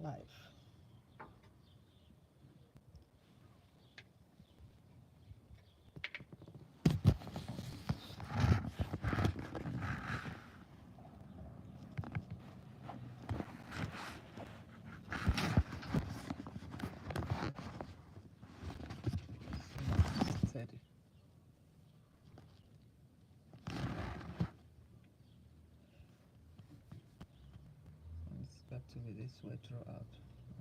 life. Steady. It's got to be this way throughout.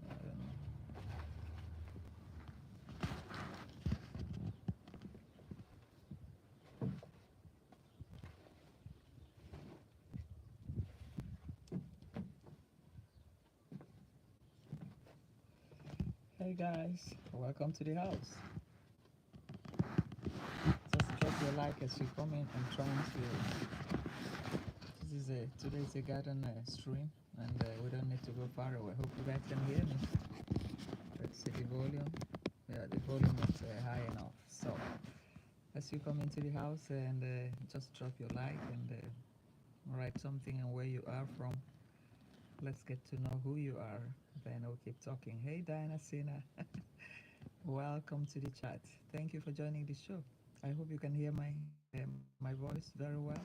I don't know. Hey guys, welcome to the house. Just drop your like as you come in. I'm trying to. Today's a garden stream, and we don't need to go far away. Hope you guys can hear me. Let's see the volume. Yeah, the volume is high enough. So as you come into the house, and just drop your like and write something and where you are from. Let's get to know who you are. Then we'll keep talking. Hey, Diana Sina. Welcome to the chat. Thank you for joining the show. I hope you can hear my voice very well.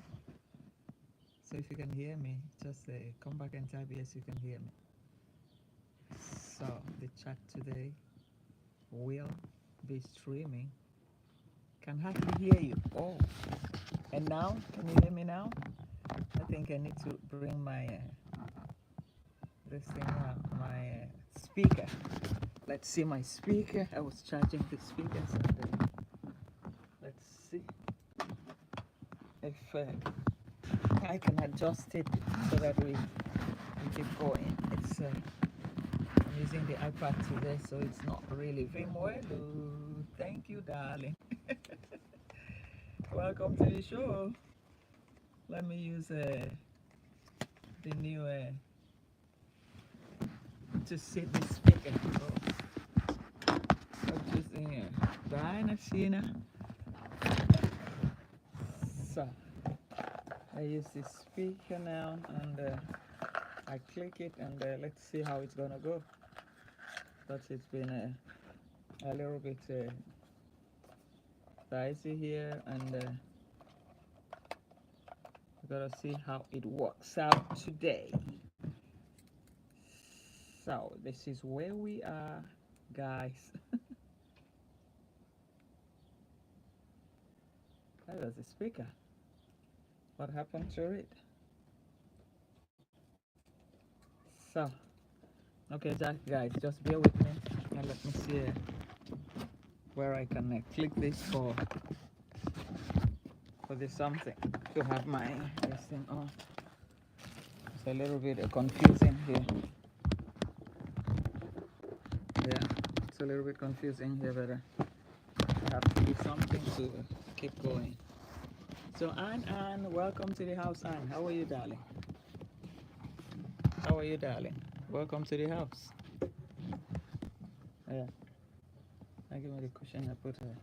So if you can hear me, just come back and type yes, you can hear me. So the chat today will be streaming. Can hardly hear you. Oh, and now can you hear me now? I think I need to bring my this thing my speaker. Let's see my speaker. I was charging the speakers, and let's see if I can adjust it so that we keep going. It's I'm using the iPad today, so it's not really Vimwell. Thank you, darling. Welcome to the show. Let me use the new to set the speaker. I'm using Diana Sina. So I use the speaker now, and I click it, and let's see how it's gonna go. But it's been a little bit dicey here, and we gotta see how it works out today. So this is where we are, guys. That was the speaker. What happened to it? So, okay, guys, just bear with me, and let me see where I can click this for this something to have my this thing on. It's a little bit confusing here. Yeah, it's a little bit confusing here, but I have to do something to keep going. So Anne, welcome to the house. Anne, how are you, darling? How are you, darling? Welcome to the house. Yeah. I give me the cushion I put her.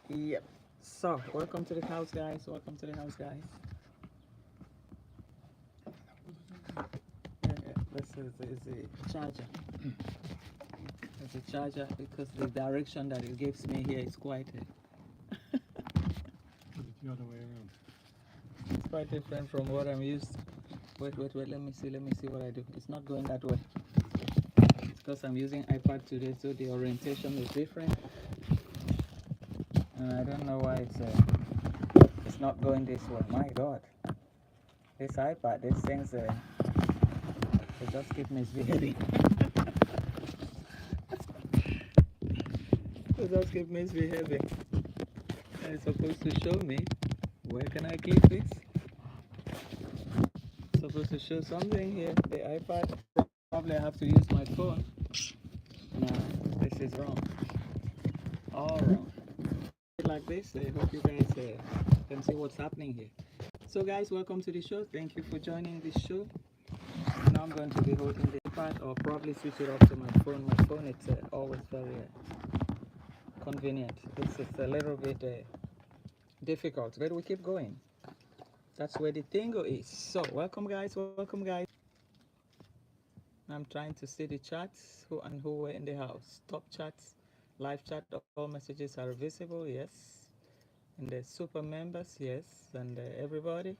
Yep. So, welcome to the house, guys. Welcome to the house, guys. Yeah. This is the charger. It's a charger because the direction that it gives me here is quite the other way around. it's quite different from what I'm used to. Wait, let me see what I do. It's not going that way. It's because I'm using iPad today, so the orientation is different. And I don't know why it's not going this way. My God. This iPad, these things, they just keep misbehaving. They just keep misbehaving. And it's supposed to show me, where can I click this? It's supposed to show something here. The iPad, probably I have to use my phone. No, this is wrong. All wrong. Like this, I hope you guys can see what's happening here. So guys, welcome to the show. Thank you for joining this show. Now I'm going to be holding the iPad, or probably switch it off to my phone. My phone, it's always very convenient. This is a little bit difficult, but we keep going. That's where the tingo is. So welcome guys, welcome guys. Now I'm trying to see the chats, who and who were in the house. Top chats, live chat, all messages are visible, yes. And the super members, yes. And everybody.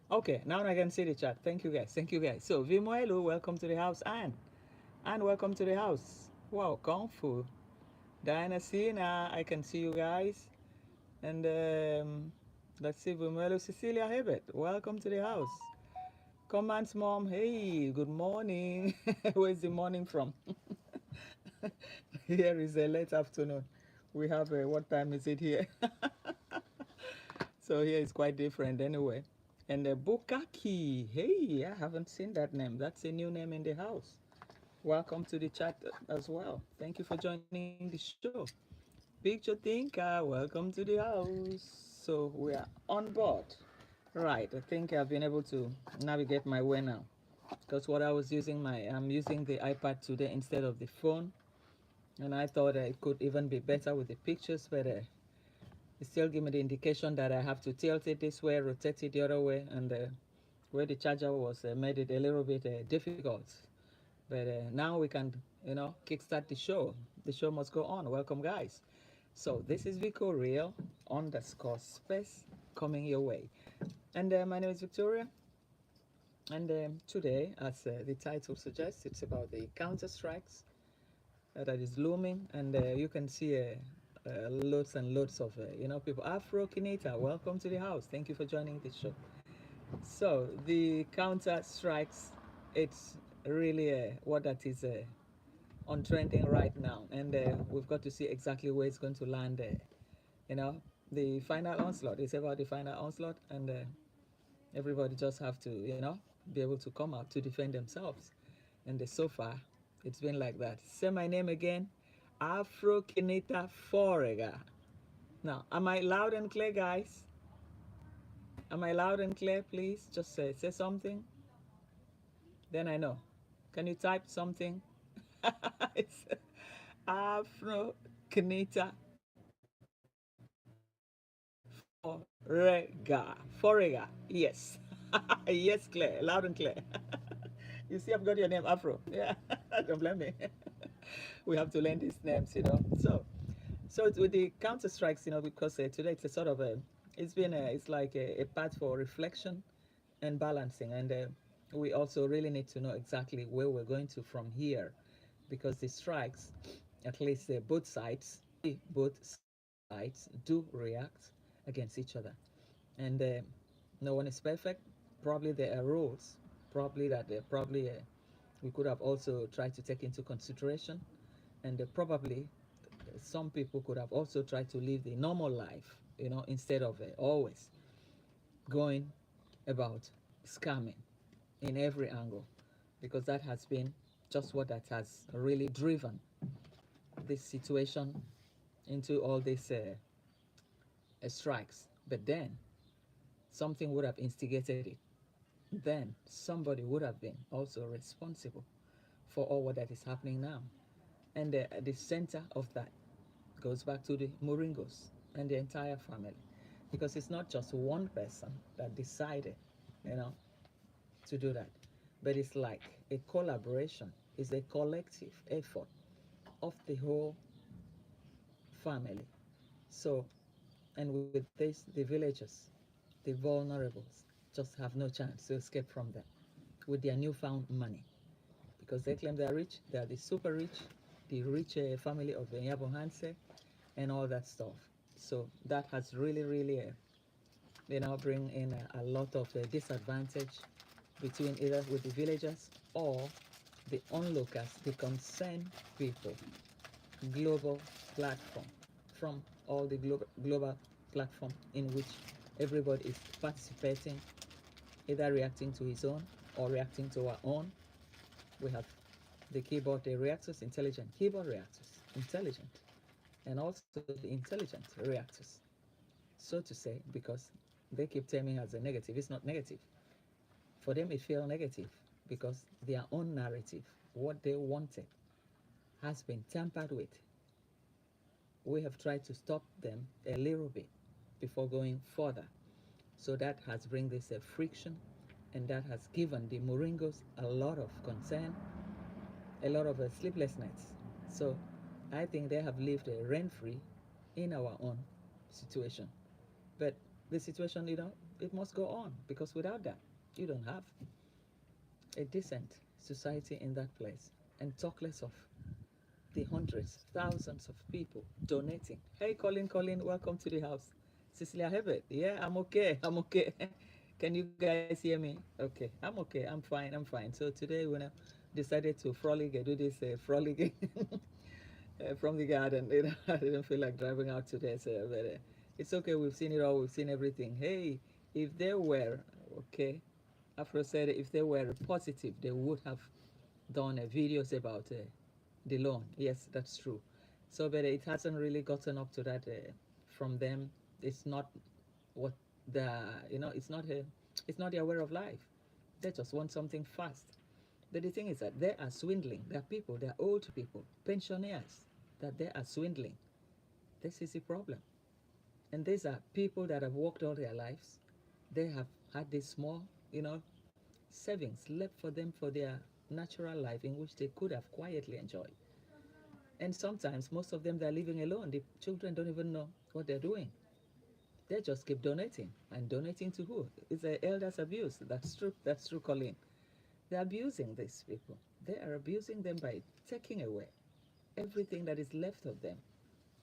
Okay, now I can see the chat. Thank you guys. Thank you guys. So, Vimoelu, welcome to the house. And welcome to the house. Wow, Kung Fu. Diana Sina, I can see you guys. And let's see, Vimoelu Cecilia Hebert, welcome to the house. Command's mom, hey, good morning. Where's the morning from? Here is a late afternoon. We have what time is it here? So here is quite different anyway. And Bukaki, hey, I haven't seen that name. That's a new name in the house. Welcome to the chat as well. Thank you for joining the show. Picture Thinker, welcome to the house. So we are on board. Right, I think I've been able to navigate my way now. Because what I was using I'm using the iPad today instead of the phone. And I thought it could even be better with the pictures, but it still give me the indication that I have to tilt it this way, rotate it the other way, and where the charger was made it a little bit difficult. But now we can, kickstart the show. The show must go on. Welcome, guys. So this is Vico Real _space coming your way. And my name is Victoria. And today, as the title suggests, it's about the counter strikes that is looming. And you can see loads and loads of, people. Afro Kineta, welcome to the house. Thank you for joining the show. So the counter strikes, it's really what that is on trending right now, and we've got to see exactly where it's going to land. You know, the final onslaught is about the final onslaught, and everybody just have to, be able to come out to defend themselves. And so far, it's been like that. Say my name again, Afro Kineta Forega. Now, am I loud and clear, guys? Am I loud and clear? Please just say something. Then I know. Can you type something? It's Afro Kineta Forega. Yes. Yes, clear. Loud and clear. You see, I've got your name, Afro. Yeah. Don't blame me. We have to learn these names, So with the counter strikes, because today it's a sort of it's like a path for reflection and balancing. And we also really need to know exactly where we're going to from here, because the strikes, at least both sides do react against each other. And no one is perfect. Probably there are rules, probably that we could have also tried to take into consideration. And probably some people could have also tried to live the normal life, instead of always going about scamming in every angle, because that has been just what that has really driven this situation into all these strikes. But then something would have instigated it. Then somebody would have been also responsible for all what that is happening now. And the center of that goes back to the Moringos and the entire family, because it's not just one person that decided, you know, to do that, but it's like a collaboration, it's a collective effort of the whole family. So, and with this, the villagers, the vulnerables, just have no chance to escape from them with their newfound money, because they claim they are rich, they are the super rich, the rich family of Nyabo Hanse, and all that stuff. So that has really, really, bring in a lot of disadvantage between either with the villagers or the onlookers, the concerned people, global platform, from all the global platform in which everybody is participating, either reacting to his own or reacting to our own. We have the keyboard reactors, intelligent keyboard reactors, intelligent, and also the intelligent reactors, so to say, because they keep terming as a negative. It's not negative. For them, it feels negative because their own narrative, what they wanted, has been tampered with. We have tried to stop them a little bit before going further. So that has bring this friction, and that has given the Moringos a lot of concern, a lot of sleepless nights. So I think they have lived rent free in our own situation. But the situation, it must go on, because without that, you don't have a decent society in that place. And talk less of the hundreds, thousands of people donating. Hey, Colin, welcome to the house. Cecilia Hebert, yeah, I'm okay, I'm okay. Can you guys hear me? Okay, I'm fine. So today, when I decided to frolic, do this frolic from the garden, I didn't feel like driving out today, so, but it's okay, we've seen it all, we've seen everything. Hey, if they were, okay, Afro said if they were positive, they would have done videos about the loan. Yes, that's true. So, but it hasn't really gotten up to that from them. It's not what the it's not their way of life. They just want something fast. But the thing is that they are swindling. There are people, they are old people, pensioners, that they are swindling. This is the problem. And these are people that have worked all their lives. They have had this small, you know, savings left for them for their natural life in which they could have quietly enjoyed. And sometimes, most of them, they're living alone. The children don't even know what they're doing. They just keep donating. And donating to who? It's the elders abuse. That's true. That's true, Colleen. They're abusing these people. They are abusing them by taking away everything that is left of them.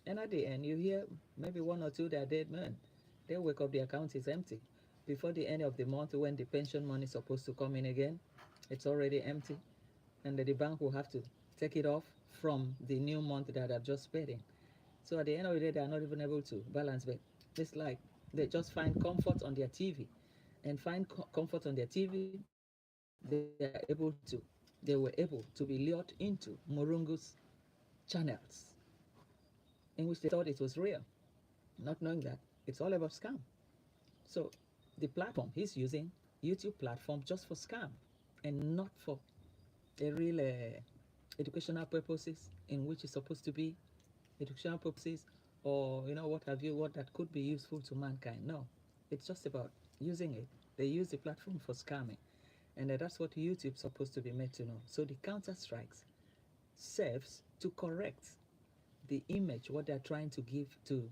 And at the end, you hear maybe one or two that are dead men. They wake up, the account is empty. Before the end of the month, when the pension money is supposed to come in again, it's already empty. And the bank will have to take it off from the new month that I've just paid in. So at the end of the day, they are not even able to balance. But it's like they just find comfort on their TV, and find comfort on their TV. They were able to be lured into Morungu's channels, in which they thought it was real, not knowing that it's all about scam. So the platform he's using, YouTube platform, just for scam, and not for a real educational purposes, in which it's supposed to be educational purposes, or what have you, what that could be useful to mankind. No, it's just about using it. They use the platform for scamming, and that's what YouTube's supposed to be made to know. So the counter strikes serves to correct the image what they're trying to give to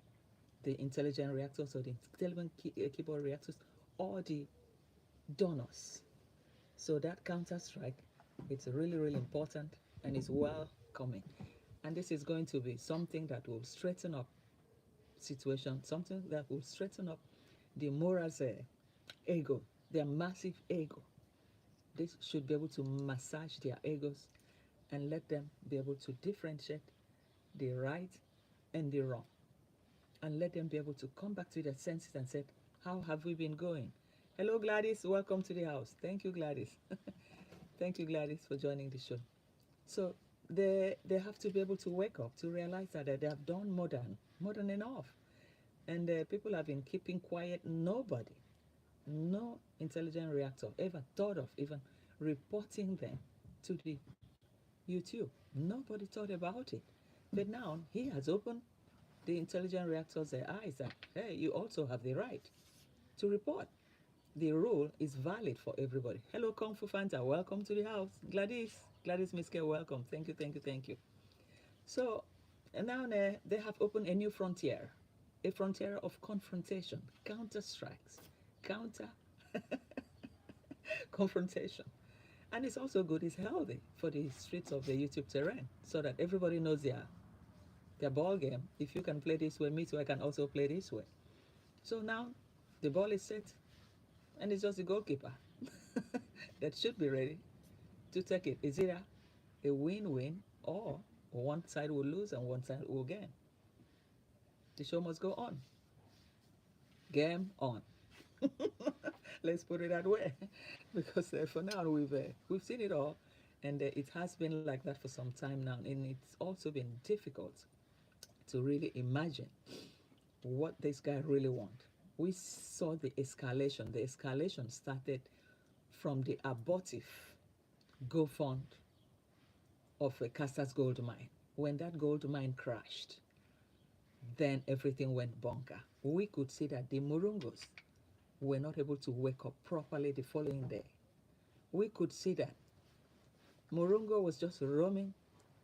the intelligent reactors, or the intelligent keyboard reactors, or the donors. So that counter strike, it's really, really important, and it's welcoming. And this is going to be something that will straighten up situation, something that will straighten up the morals ego, their massive ego. This should be able to massage their egos and let them be able to differentiate the right and the wrong, and let them be able to come back to their senses and say, how have we been going? Hello, Gladys. Welcome to the house. Thank you, Gladys. Thank you, Gladys, for joining the show. So they have to be able to wake up to realize that they have done more than enough. And people have been keeping quiet. Nobody, no intelligent reactor ever thought of even reporting them to the YouTube. Nobody thought about it. But now he has opened the intelligent reactors' eyes that, hey, you also have the right to report. The rule is valid for everybody. Hello, Kung Fu Fanta. Welcome to the house. Gladys Miske, welcome. Thank you, thank you, thank you. So now they have opened a new frontier, a frontier of confrontation, counter strikes, counter confrontation. And it's also good, it's healthy for the streets of the YouTube terrain, so that everybody knows their ball game. If you can play this way, me too, I can also play this way. So now the ball is set, and it's just the goalkeeper that should be ready to take it. It's either a win-win, or one side will lose and one side will gain. The show must go on. Game on. Let's put it that way, because for now we've seen it all, and it has been like that for some time now, and it's also been difficult to really imagine what this guy really wants. We saw the escalation. The escalation started from the abortive GoFund of a Castor's gold mine. When that gold mine crashed, then everything went bunker. We could see that the Murungos were not able to wake up properly the following day. We could see that Murungo was just roaming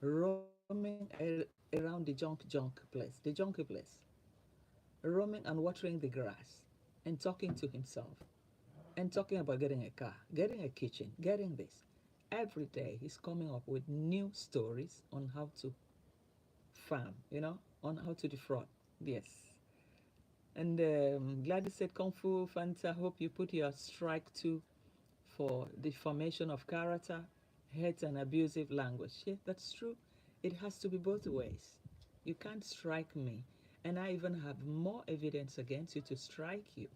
around the junky place, roaming and watering the grass and talking to himself and talking about getting a car, getting a kitchen, getting this. Every day he's coming up with new stories on how to farm, on how to defraud. Yes. And Gladys said, Kung Fu Fanta, hope you put your strike too for the formation of character, hate, and abusive language. Yeah, that's true. It has to be both ways. You can't strike me, and I even have more evidence against you to strike you.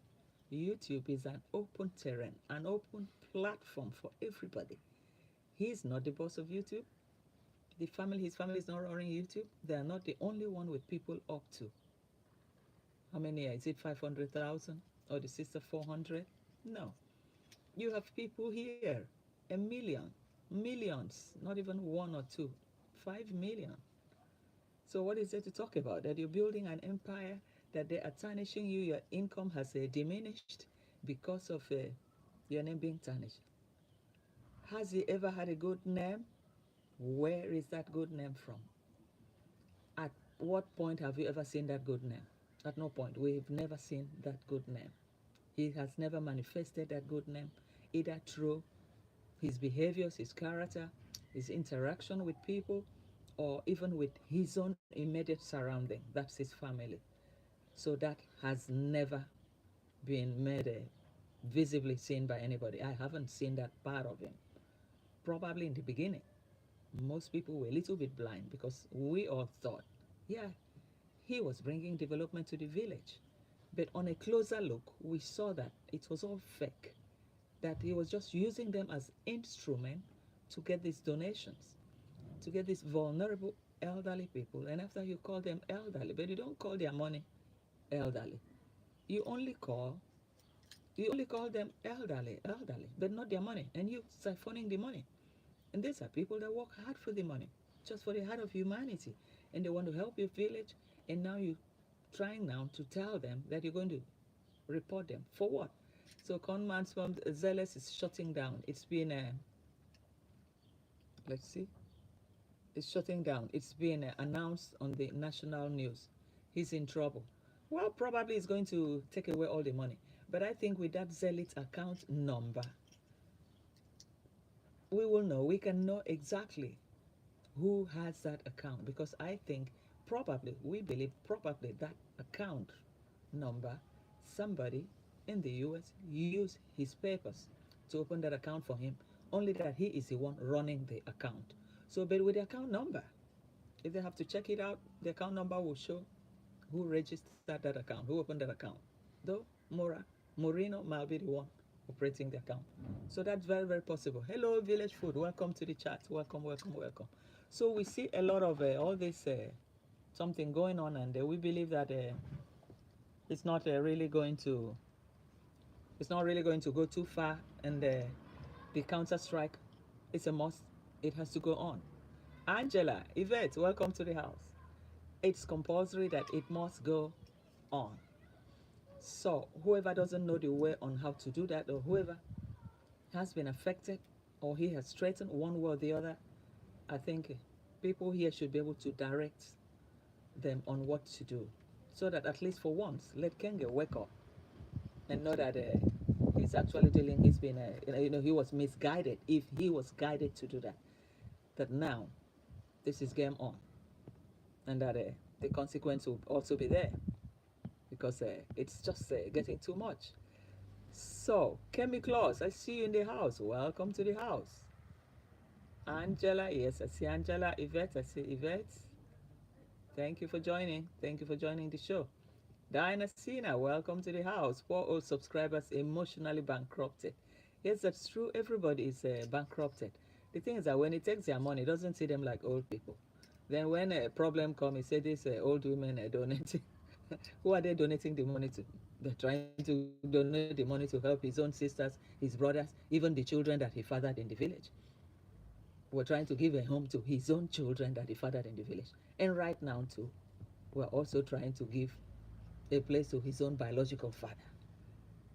YouTube is an open terrain, an open platform for everybody. He's not the boss of YouTube. His family is not running YouTube. They are not the only one with people up to. How many is it? 500,000 or the sister 400? No. You have people here, a million, millions, not even one or two, 5 million. So what is there to talk about? That you're building an empire, that they are tarnishing you, your income has diminished because of your name being tarnished. Has he ever had a good name? Where is that good name from? At what point have you ever seen that good name? At no point. We've never seen that good name. He has never manifested that good name, either through his behaviors, his character, his interaction with people, or even with his own immediate surrounding. That's his family. So that has never been made visibly seen by anybody. I haven't seen that part of him. Probably in the beginning, most people were a little bit blind because we all thought, yeah, he was bringing development to the village. But on a closer look, we saw that it was all fake, that he was just using them as instrument to get these donations, to get these vulnerable elderly people. And after you call them elderly, but you don't call their money elderly. You only call you only call them elderly, but not their money. And you siphoning the money. And these are people that work hard for the money, just for the heart of humanity. And they want to help your village. And now you're trying now to tell them that you're going to report them. For what? So Conman's from Zealous is shutting down. It's been, let's see, it's shutting down. It's been announced on the national news. He's in trouble. Well, probably he's going to take away all the money. But I think with that Zealot account number, we will know. We can know exactly who has that account, because I think we believe probably that account number, somebody in the US used his papers to open that account for him, only that he is the one running the account. So, but with the account number, if they have to check it out, the account number will show who registered that account, who opened that account. Though Moreno might be the one operating the account. So that's very, very possible. Hello, Village Food. Welcome to the chat. Welcome, welcome, welcome. So we see a lot of all this something going on, and we believe that it's not really going to go too far, and the counter strike is a must. It has to go on. Angela, Yvette, welcome to the house. It's compulsory that it must go on. So whoever doesn't know the way on how to do that, or whoever has been affected, or he has threatened one way or the other, I think people here should be able to direct them on what to do, so that at least for once, let Kenge wake up and know that he's actually dealing. He's been, he was misguided. If he was guided to do that, that now this is game on, and that the consequence will also be there, because it's just getting too much. So, Kemi Claus, I see you in the house. Welcome to the house. Angela, yes, I see Angela. Yvette, I see Yvette. Thank you for joining. Thank you for joining the show. Diana Sina, welcome to the house. Poor old subscribers emotionally bankrupted. Yes, that's true. Everybody is bankrupted. The thing is that when it takes their money, it doesn't see them like old people. Then when a problem comes, it says these old women are donating. Who are they donating the money to? They're trying to donate the money to help his own sisters, his brothers, even the children that he fathered in the village. We're trying to give a home to his own children that he fathered in the village. And right now, too, we're also trying to give a place to his own biological father.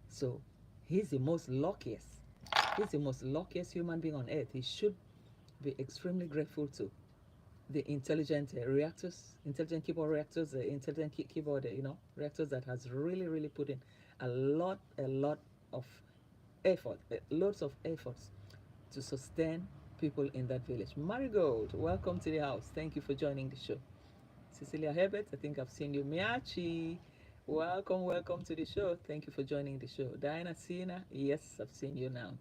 So he's the most luckiest. He's the most luckiest human being on earth. He should be extremely grateful to the intelligent reactors, intelligent keyboard reactors, intelligent keyboard, reactors that has really, really put in a lot of effort, lots of efforts to sustain people in that village. Marigold, welcome to the house. Thank you for joining the show. Cecilia Herbert, I think I've seen you. Miachi, welcome, welcome to the show. Thank you for joining the show. Diana Sina, yes, I've seen you now.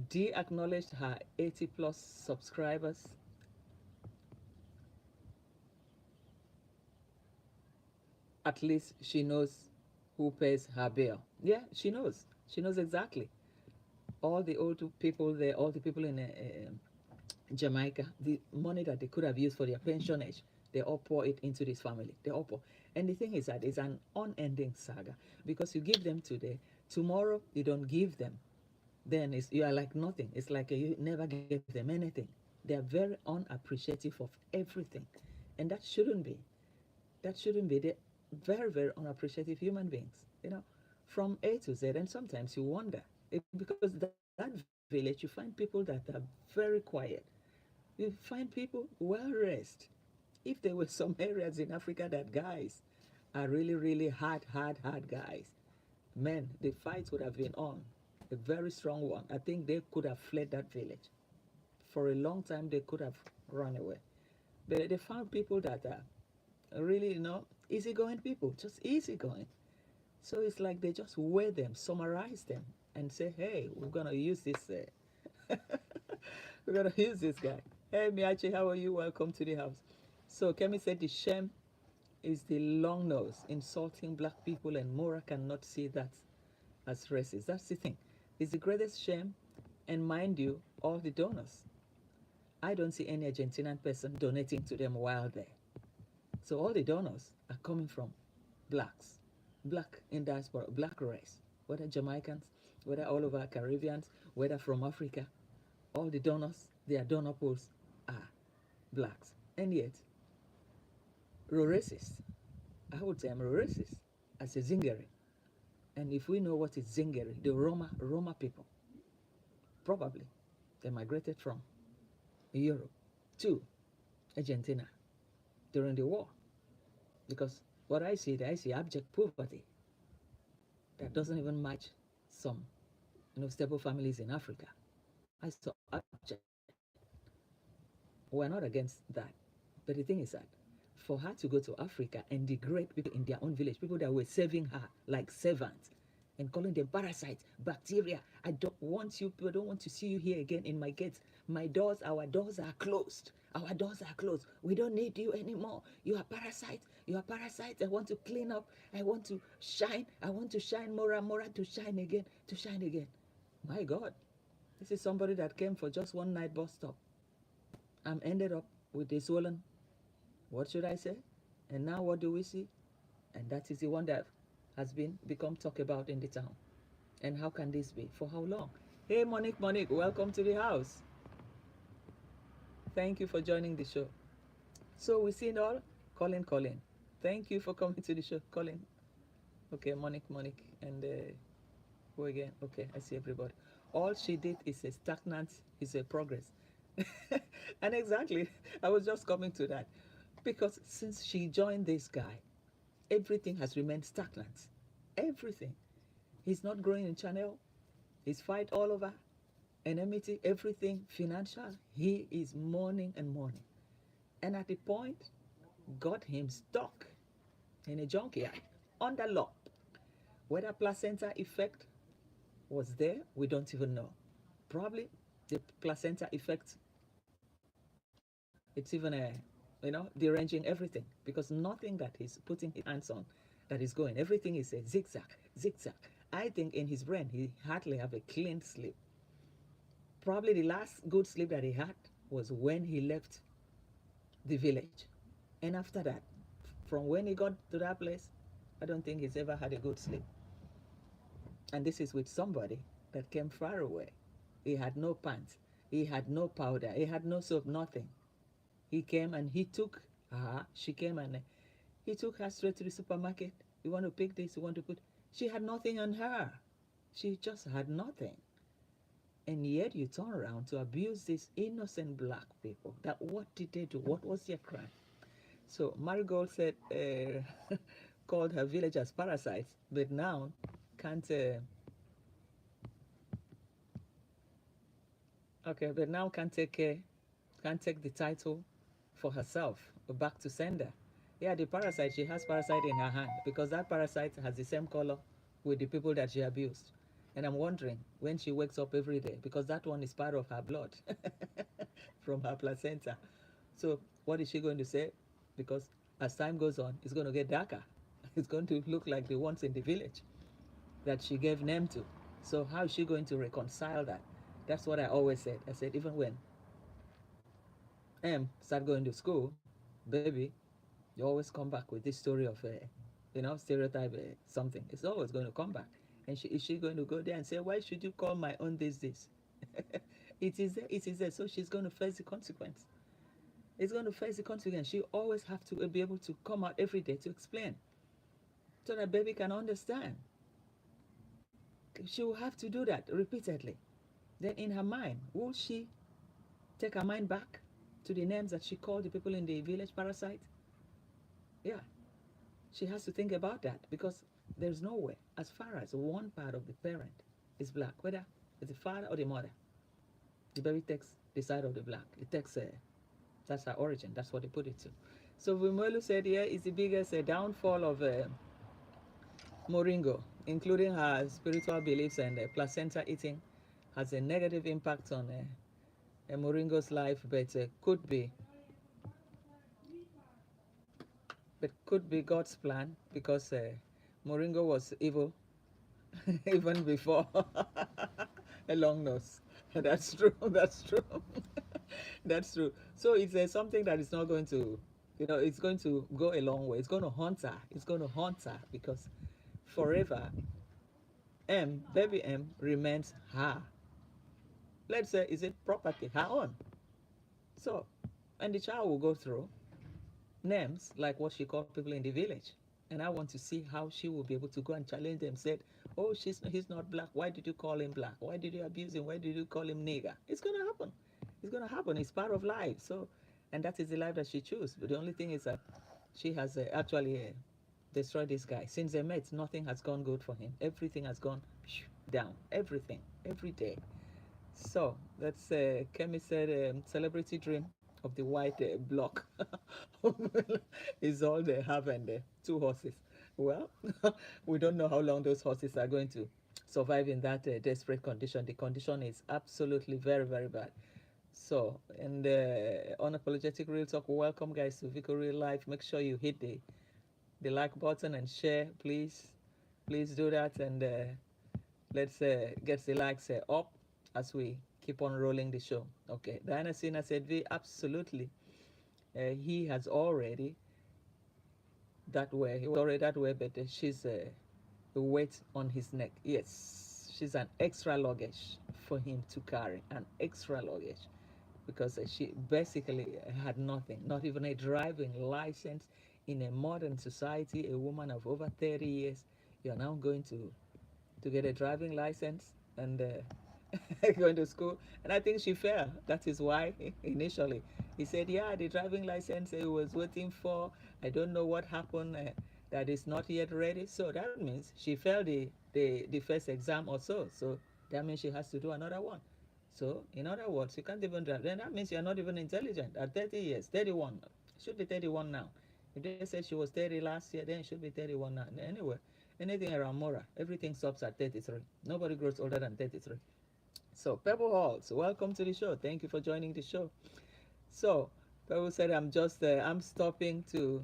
Dee acknowledged her 80 plus subscribers. At least she knows who pays her bill. Yeah, she knows. She knows exactly. All the old people there, all the people in Jamaica, the money that they could have used for their pensionage, they all pour it into this family. They all pour. And the thing is that it's an unending saga because you give them today, tomorrow you don't give them, then you are like nothing. It's like you never gave them anything. They are very unappreciative of everything, and that shouldn't be. That shouldn't be. They're very, very unappreciative human beings. From A to Z, and sometimes you wonder because that village you find people that are very quiet. You find people well raised. If there were some areas in Africa that guys are really, really hard guys, men, the fight would have been on, a very strong one. I think they could have fled that village. For a long time, they could have run away. But they found people that are really, easygoing people, just easygoing. So it's like they just weigh them, summarize them, and say, hey, we're going to use this. We're going to use this guy. Hey, Miachi, how are you? Welcome to the house. So Kemi said the shame is the long nose, insulting black people, and Mora cannot see that as racist. That's the thing. It's the greatest shame, and mind you, all the donors. I don't see any Argentinian person donating to them while there. So all the donors are coming from blacks, black in diaspora, black race, whether Jamaicans, whether all over Caribbeans, whether from Africa. All the donors, their donor pools are blacks. And yet, racist. I would say I'm racist as a Zingari. And if we know what is Zingari, the Roma people, probably they migrated from Europe to Argentina during the war. Because what I see abject poverty that doesn't even match some, stable families in Africa. I saw abject. We're not against that. But the thing is that for her to go to Africa and degrade people in their own village, people that were serving her like servants, and calling them parasites, bacteria. I don't want you, people don't want to see you here again in my gates. Our doors are closed. Our doors are closed. We don't need you anymore. You are parasites. You are parasites. I want to clean up. I want to shine. I want to shine more and more to shine again, to shine again. My God, this is somebody that came for just one night bus stop. I'm ended up with a swollen, what should I say? And now what do we see? And that is the one that has become talked about in the town. And how can this be? For how long? Hey, Monique, welcome to the house. Thank you for joining the show. So we see it all. Colin. Thank you for coming to the show, Colin. Okay, Monique, and who again? Okay, I see everybody. All she did is a stagnant, is a progress. And exactly, I was just coming to that. Because since she joined this guy, everything has remained stagnant. Everything. He's not growing in channel. He's fight all over. Enmity, everything financial. He is mourning and mourning. And at the point, got him stuck in a junkyard under lock. Whether placenta effect was there, we don't even know. Probably the placenta effect, it's even deranging everything because nothing that he's putting his hands on that is going. Everything is a zigzag. I think in his brain, he hardly have a clean sleep. Probably the last good sleep that he had was when he left the village. And after that, from when he got to that place, I don't think he's ever had a good sleep. And this is with somebody that came far away. He had no pants. He had no powder. He had no soap, nothing. He came and he took her. She came and he took her straight to the supermarket. You want to pick this? You want to put? She had nothing on her. She just had nothing. And yet you turn around to abuse these innocent black people. That what did they do? What was their crime? So Marigold said, called her villagers parasites, but now can't. Okay, but now can't take the title for herself back to sender. Yeah, the parasite, she has parasite in her hand because that parasite has the same color with the people that she abused. And I'm wondering when she wakes up every day because that one is part of her blood from her placenta. So what is she going to say? Because as time goes on, it's going to get darker. It's going to look like the ones in the village that she gave name to. So how is she going to reconcile that? That's what I always said. I said even when start going to school, baby, you always come back with this story of stereotype something. It's always going to come back. And is she going to go there and say, why should you call my own this? It is there, it is there. So she's going to face the consequence. It's going to face the consequence. She always have to be able to come out every day to explain so that baby can understand. She will have to do that repeatedly. Then in her mind, will she take her mind back to the names that she called the people in the village parasite? Yeah, she has to think about that because there's no way, as far as one part of the parent is black, whether it's the father or the mother, the baby takes the side of the black. It takes that's her origin. That's what they put it to. So Vumelu said here is the biggest downfall of Moringo, including her spiritual beliefs and placenta eating, has a negative impact on Moringo's life, but could be God's plan because Moringo was evil even before a long nose. That's true. That's true. That's true. So it's something that is not going to, it's going to go a long way. It's going to haunt her. It's going to haunt her because forever, baby M remains her. Let's say, is it property, her own? So, and the child will go through names like what she called people in the village. And I want to see how she will be able to go and challenge them. Said, oh, he's not black. Why did you call him black? Why did you abuse him? Why did you call him nigger? It's going to happen. It's going to happen. It's part of life. So, and that is the life that she chose. But the only thing is that she has actually destroyed this guy. Since they met, nothing has gone good for him. Everything has gone down. Everything. Every day. So that's Kemi said celebrity dream of the white block is all they have and two horses. Well, we don't know how long those horses are going to survive in that desperate condition. The condition is absolutely very, very bad. So, and Unapologetic Real Talk, welcome guys to Vico Real Life. Make sure you hit the like button and share, please. Please do that and let's get the likes up as we keep on rolling the show. Okay, Diana Sina said, V, absolutely. He has already that way. He was already that way, but she's the weight on his neck. Yes, she's an extra luggage for him to carry, an extra luggage, because she basically had nothing, not even a driving license. In a modern society, a woman of over 30 years, you're now going to get a driving license and going to school. And I think she failed. That is why initially he said, yeah, the driving license he was waiting for. I don't know what happened. That is not yet ready. So that means she failed the first exam or so. So that means she has to do another one. So in other words, you can't even drive. Then that means you're not even intelligent at 30 years, 31. Should be 31 now. If they said she was 30 last year, then it should be 31 now. Anyway, anything around Mora, everything stops at 33. Nobody grows older than 33. So, Pebble Halls, welcome to the show. Thank you for joining the show. So, Pebble said, I'm stopping to,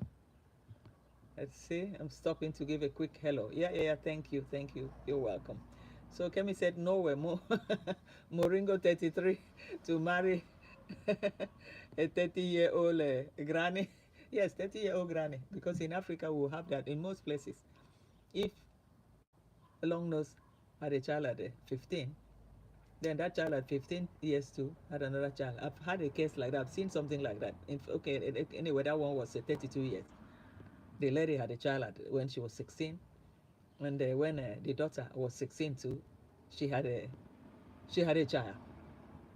let's see, I'm stopping to give a quick hello. Yeah, thank you. You're welcome. So, Kemi said, no way, Moringo 33 to marry a 30-year-old granny. Yes, 30-year-old granny, because in Africa we'll have that in most places. If a long nose had a child at 15, then that child at 15 years too had another child. I've had a case like that. I've seen something like that. Anyway, that one was 32 years. The lady had a child when she was 16, and when the daughter was 16 too, she had she had a child.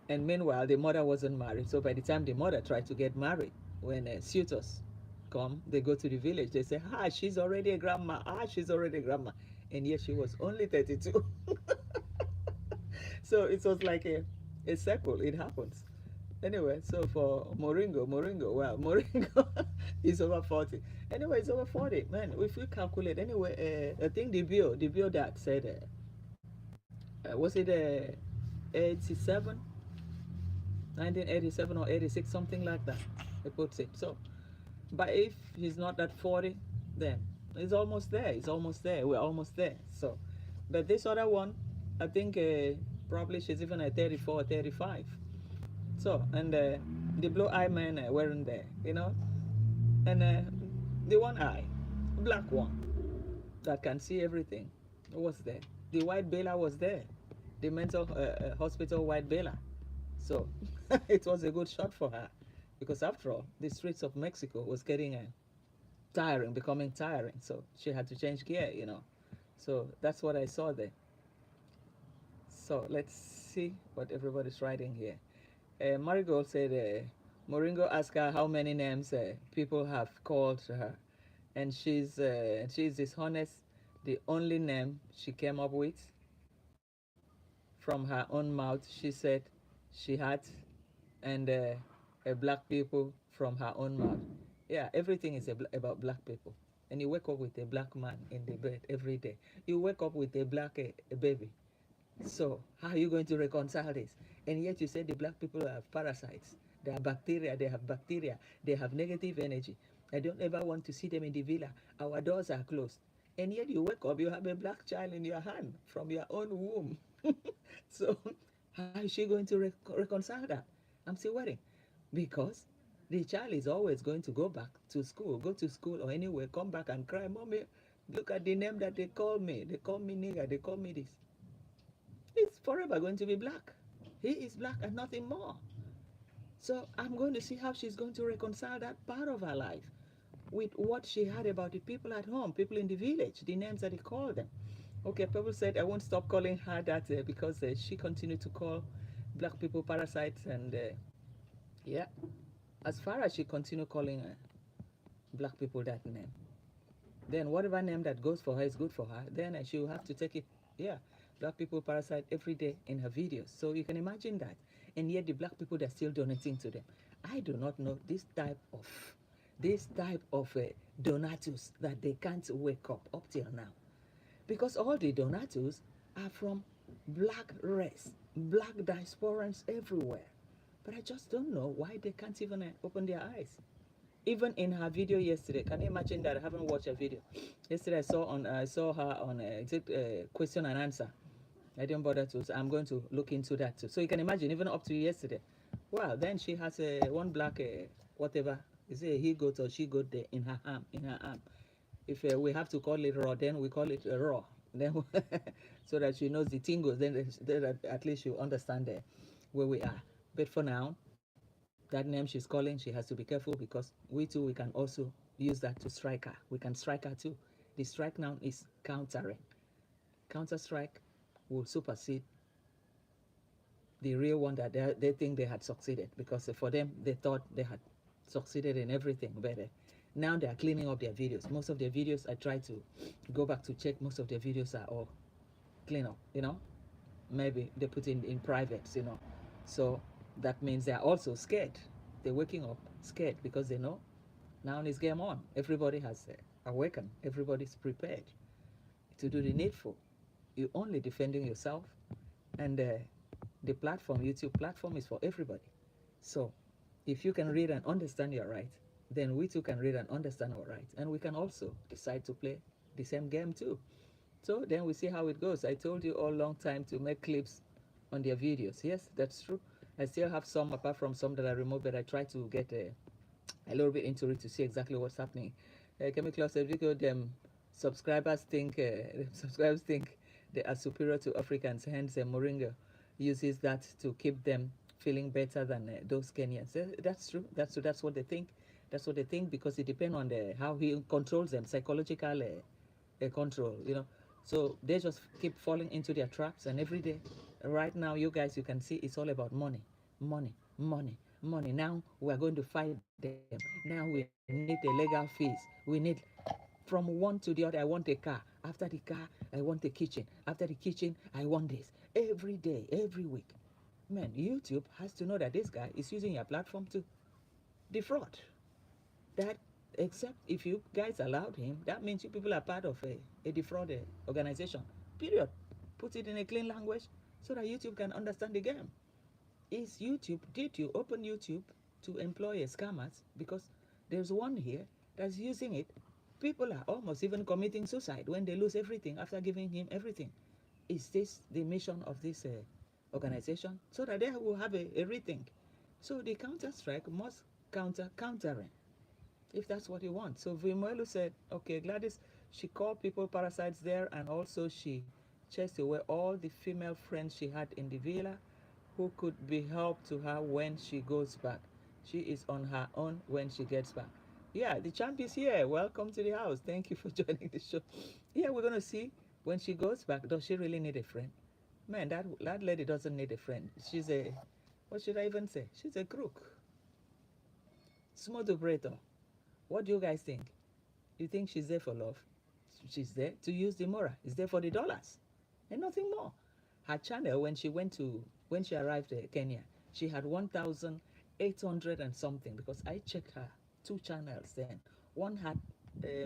And meanwhile, the mother wasn't married. So by the time the mother tried to get married, when suitors come, they go to the village, they say, ah, she's already a grandma. Ah, she's already a grandma. And yet she was only 32. So it was like a circle. It happens. Anyway, so for Moringo, well, Moringo is over 40. Anyway, it's over 40. Man, if we calculate, anyway, I think the bill that said, was it 87, 1987 or 86, something like that. It puts it. So, but if he's not at 40, then he's almost there. He's almost there. We're almost there. So, but this other one, I think probably she's even at 34, 35. So, and the blue eye men weren't there, and the one eye, black one, that can see everything was there. The white Bela was there, the mental hospital white Bela. So it was a good shot for her, because after all, the streets of Mexico was getting tiring, becoming tiring. So she had to change gear. So that's what I saw there. So let's see what everybody's writing here. Marigold said, Moringo asked her how many names people have called her, and she's dishonest. The only name she came up with from her own mouth, she said she had, and black people from her own mouth. Yeah, everything is about black people. And you wake up with a black man in the bed every day. You wake up with a black baby. So how are you going to reconcile this? And yet you say the black people have parasites. They have bacteria. They have negative energy. I don't ever want to see them in the villa. Our doors are closed. And yet you wake up, you have a black child in your hand from your own womb. So how is she going to reconcile that? I'm still waiting. Because the child is always going to go back to school, go to school or anywhere, come back and cry, Mommy, look at the name that they call me. They call me nigger. They call me this. He's forever going to be black. He is black and nothing more. So I'm going to see how she's going to reconcile that part of her life with what she had about the people at home, people in the village, the names that he called them. Okay, people said I won't stop calling her that because she continued to call black people parasites, and yeah, as far as she continued calling black people that name, then whatever name that goes for her is good for her. Then she will have to take it. Yeah, black people parasite every day in her videos. So you can imagine that. And yet the black people that are still donating to them. I do not know this type of donatus that they can't wake up till now. Because all the donatus are from black race, black diasporans everywhere. But I just don't know why they can't even open their eyes. Even in her video yesterday, can you imagine that? I haven't watched her video. Yesterday I saw her on question and answer. I didn't bother to. So I'm going to look into that too. So you can imagine, even up to yesterday. Well, then she has one black whatever. Is it a he goat or she goat there in her arm? If we have to call it raw, then we call it raw. Then so that she knows the tingles. Then at least she'll understand where we are. But for now, that name she's calling, she has to be careful, because we too, we can also use that to strike her. We can strike her too. The strike now is countering. Counter strike will supersede the real one that they think they had succeeded, because for them, they thought they had succeeded in everything. But now they are cleaning up their videos. Most of their videos, I try to go back to check, most of their videos are all clean up. Maybe they put in private. So that means they're also scared. They're waking up scared, because they know now it's game on. Everybody has awakened. Everybody's prepared to do the needful. You're only defending yourself, and the platform, YouTube platform, is for everybody. So if you can read and understand your right, then we too can read and understand our right, and we can also decide to play the same game too. So then we see how it goes. I told you all long time to make clips on their videos. Yes, that's true. I still have some, apart from some that I removed, but I try to get a little bit into it to see exactly what's happening. Chemical said, Vico, them subscribers think they are superior to Africans, hence Moringa uses that to keep them feeling better than those Kenyans. That's true. That's true. That's what they think. That's what they think, because it depends on how he controls them, psychological control. So they just keep falling into their traps, and every day, right now, you guys, you can see it's all about money, money, money, money. Now we are going to fight them. Now we need the legal fees. We need from one to the other. I want a car. After the car, I want a kitchen. After the kitchen, I want this. Every day, every week. Man, YouTube has to know that this guy is using your platform to defraud. That, except if you guys allowed him, that means you people are part of a defraud organization. Period. Put it in a clean language so that YouTube can understand the game. Is YouTube, did you open YouTube to employ scammers? Because there's one here that's using it. People are almost even committing suicide when they lose everything after giving him everything. Is this the mission of this organization? So that they will have a rethink. So the counter strike must countering, if that's what you want. So Vimelu said, okay, Gladys, she called people parasites there, and also she chased away all the female friends she had in the villa who could be helped to her when she goes back. She is on her own when she gets back. Yeah, the champ is here. Welcome to the house. Thank you for joining the show. Yeah, we're going to see when she goes back, does she really need a friend? Man, that lady doesn't need a friend. She's a, what should I even say? She's a crook. Smooth operator. What do you guys think? You think she's there for love? She's there to use the Mora. It's there for the dollars and nothing more. Her channel, when she arrived in Kenya, she had 1,800 and something, because I checked her two channels then. One had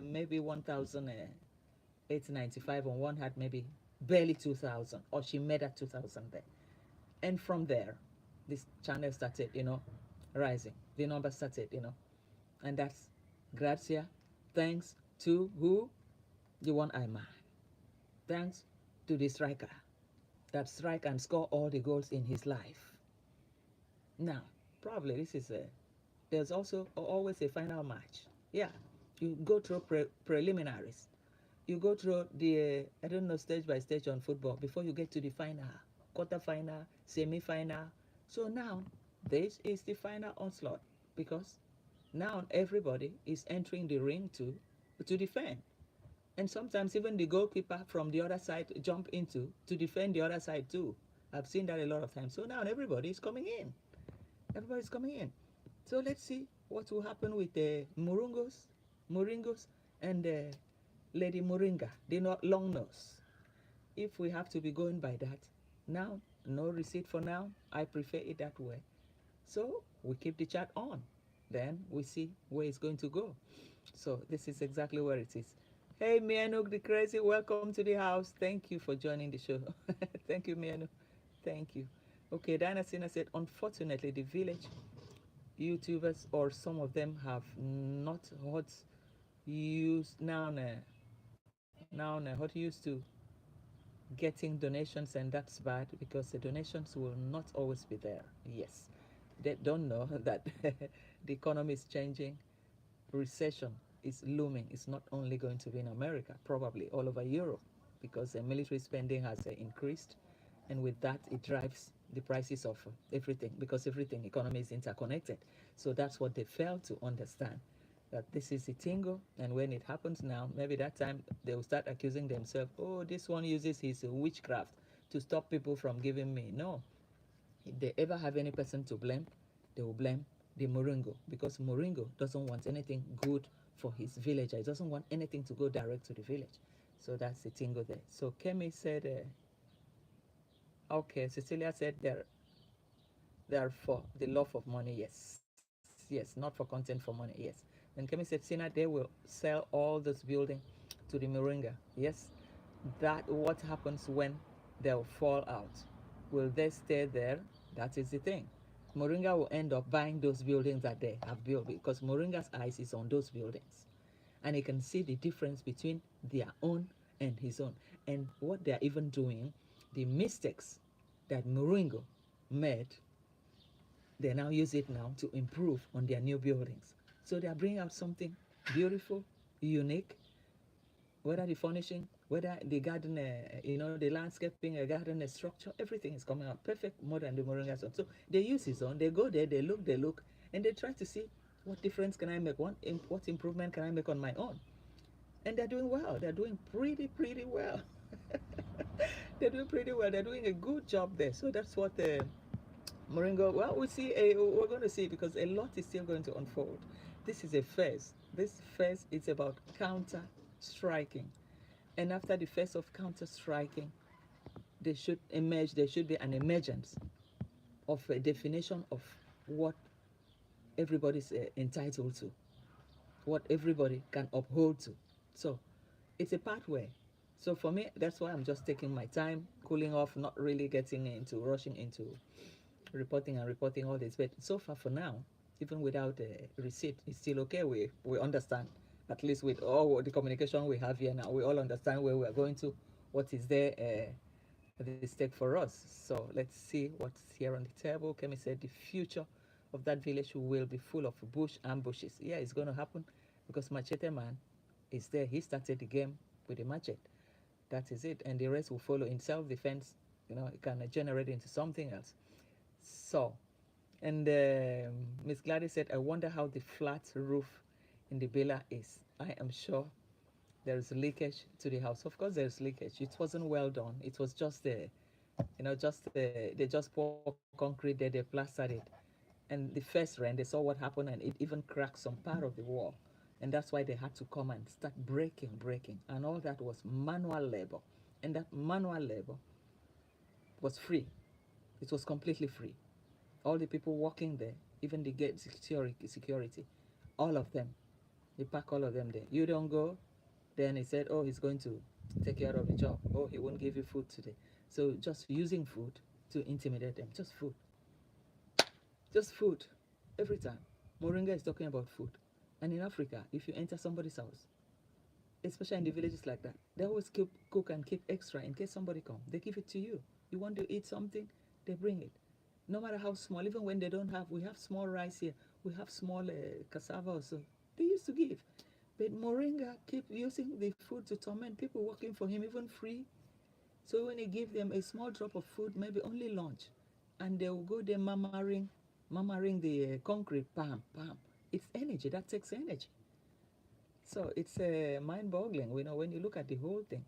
maybe 1,895, and one had maybe barely 2,000, or she made at 2,000 there. And from there, this channel started, rising. The number started, and that's Grazia, thanks to who? The one I man. Thanks to the striker that strike and score all the goals in his life. Now, probably this is there's also always a final match. Yeah, you go through preliminaries. You go through the, I don't know, stage by stage on football before you get to the final, quarter-final, semi-final. So now, this is the final onslaught, because now everybody is entering the ring to defend. And sometimes even the goalkeeper from the other side jump into to defend the other side too. I've seen that a lot of times. So now everybody is coming in. Everybody's coming in. So let's see what will happen with the Moringos, and Lady Moringa, the long nose. If we have to be going by that, now, no receipt for now. I prefer it that way. So we keep the chat on. Then we see where it's going to go. So this is exactly where it is. Hey, Mianuk the Crazy, welcome to the house. Thank you for joining the show. Thank you, Mianuk. Thank you. Okay, Diana Sina said, unfortunately, the village YouTubers, or some of them, have not hot used hot used to getting donations, and that's bad, because the donations will not always be there. Yes, they don't know that the economy is changing. Recession is looming. It's not only going to be in America, probably all over Europe, because the military spending has increased, and with that it drives the prices of everything, because everything, economy is interconnected. So that's what they fail to understand, that this is a tingle, and when it happens now, maybe that time they will start accusing themselves, oh, this one uses his witchcraft to stop people from giving me. No, if they ever have any person to blame, they will blame the Moringo, because Moringo doesn't want anything good for his villager. He doesn't want anything to go direct to the village. So that's the tingle there. So Kemi said, okay, Cecilia said they're for the love of money. Yes, yes, not for content, for money. Yes. And Kemi said, Sina, they will sell all this building to the Moringa. Yes, that what happens when they'll fall out. Will they stay there? That is the thing. Moringa will end up buying those buildings that they have built, because Moringa's eyes is on those buildings. And he can see the difference between their own and his own. And what they're even doing, the mistakes that Moringo made, they now use it now to improve on their new buildings. So they are bringing out something beautiful, unique, whether the furnishing, whether the garden, the landscaping, a garden, a structure, everything is coming out perfect, more than the Moringa's own. So they use his own, they go there, they look, and they try to see what difference can I make, what improvement can I make on my own. And they're doing well. They're doing pretty well. They're doing pretty well. They're doing a good job there. So that's what Moringa, well, we see we're going to see because a lot is still going to unfold. This is a phase. This phase is about counter striking. And after the phase of counter striking, they should emerge, there should be an emergence of a definition of what everybody's entitled to, what everybody can uphold to. So it's a pathway. So for me, that's why I'm just taking my time, cooling off, not really getting into rushing into reporting all this. But so far for now, even without a receipt, it's still okay. We understand, at least with all the communication we have here now, we all understand where we are going to, what is there at the stake for us. So let's see what's here on the table. Kemi said the future of that village will be full of bush ambushes. Yeah, it's going to happen because Machete Man is there. He started the game with a machete. That is it, and the rest will follow in self-defense. You know, it can generate into something else. So, and Miss Gladys said, I wonder how the flat roof in the villa is. I am sure there's leakage to the house. Of course, there's leakage. It wasn't well done. It was just they just pour concrete there, they plastered it. And the first rain, they saw what happened, and it even cracked some part of the wall. And that's why they had to come and start breaking. And all that was manual labor. And that manual labor was free. It was completely free. All the people working there, even the gate security, all of them, he pack all of them there. You don't go, then he said, oh, he's going to take care of the job. Oh, he won't give you food today. So just using food to intimidate them, just food, every time. Moringa is talking about food. And in Africa, if you enter somebody's house, especially in the villages like that, they always cook and keep extra in case somebody comes. They give it to you. You want to eat something, they bring it. No matter how small, even when they don't have, we have small rice here, we have small cassava or so. They used to give. But Moringa keep using the food to torment people working for him, even free. So when he give them a small drop of food, maybe only lunch, and they will go there murmuring the concrete, pam, pam. It's energy, that takes energy. So it's mind-boggling, you know, when you look at the whole thing.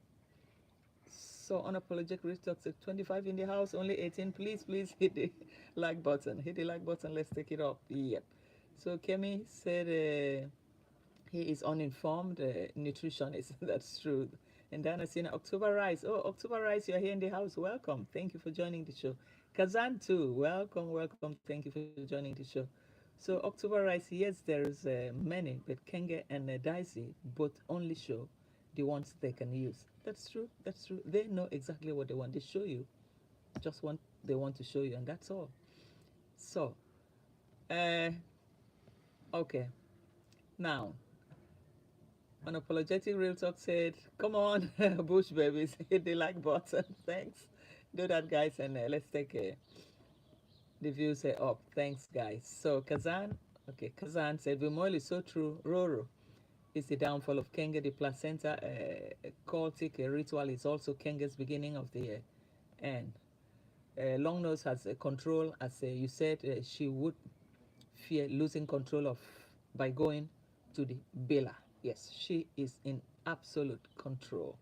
So unapologetic rich talk said 25 in the house, only 18. Please hit the like button. Hit the like button. Let's take it up. Yep. So Kemi said he is uninformed nutritionist. That's true. And Dana saying October Rice. Oh, October Rice, you're here in the house. Welcome. Thank you for joining the show. Kazan too. Welcome. Thank you for joining the show. So October Rice, yes, there's many, but Kenge and Dicey both only show the ones they can use. That's true. That's true. They know exactly what they want. They show you just what they want to show you, and that's all. So, uh, okay. Now, Unapologetic Real Talk said, come on, Bush babies, hit the like button. Thanks. Do that, guys, and let's take the views up. Thanks, guys. So, Kazan, okay, Kazan said, Vimoil is so true. Roro is the downfall of Kenge. The placenta cultic ritual is also Kenge's beginning of the end. Longnose has control, as you said, she would fear losing control of by going to the Bela. Yes, she is in absolute control.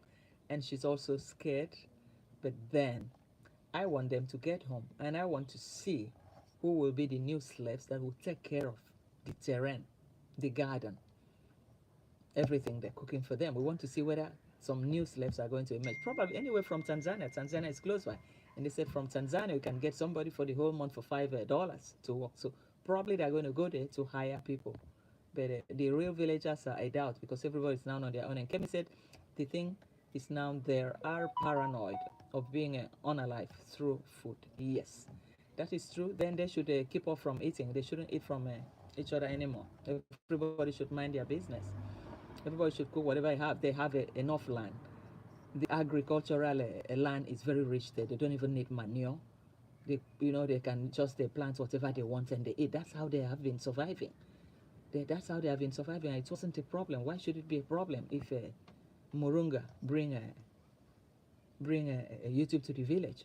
And she's also scared. But then I want them to get home and I want to see who will be the new slaves that will take care of the terrain, the garden, everything they're cooking for them. We want to see whether some new slaves are going to emerge. Probably anywhere from Tanzania. Tanzania is close by. And they said from Tanzania, you can get somebody for the whole month for $5 to work. So probably they're going to go there to hire people. But the real villagers, I doubt, because everybody is now on their own. And Kemi said the thing is now they are paranoid of being unalive through food. Yes, that is true. Then they should keep off from eating. They shouldn't eat from each other anymore. Everybody should mind their business. Everybody should cook whatever they have. They have enough land. The agricultural land is very rich there. They don't even need manure. They can just plant whatever they want and they eat. That's how they have been surviving. That's how they have been surviving. It wasn't a problem. Why should it be a problem if Morunga bring a YouTube to the village,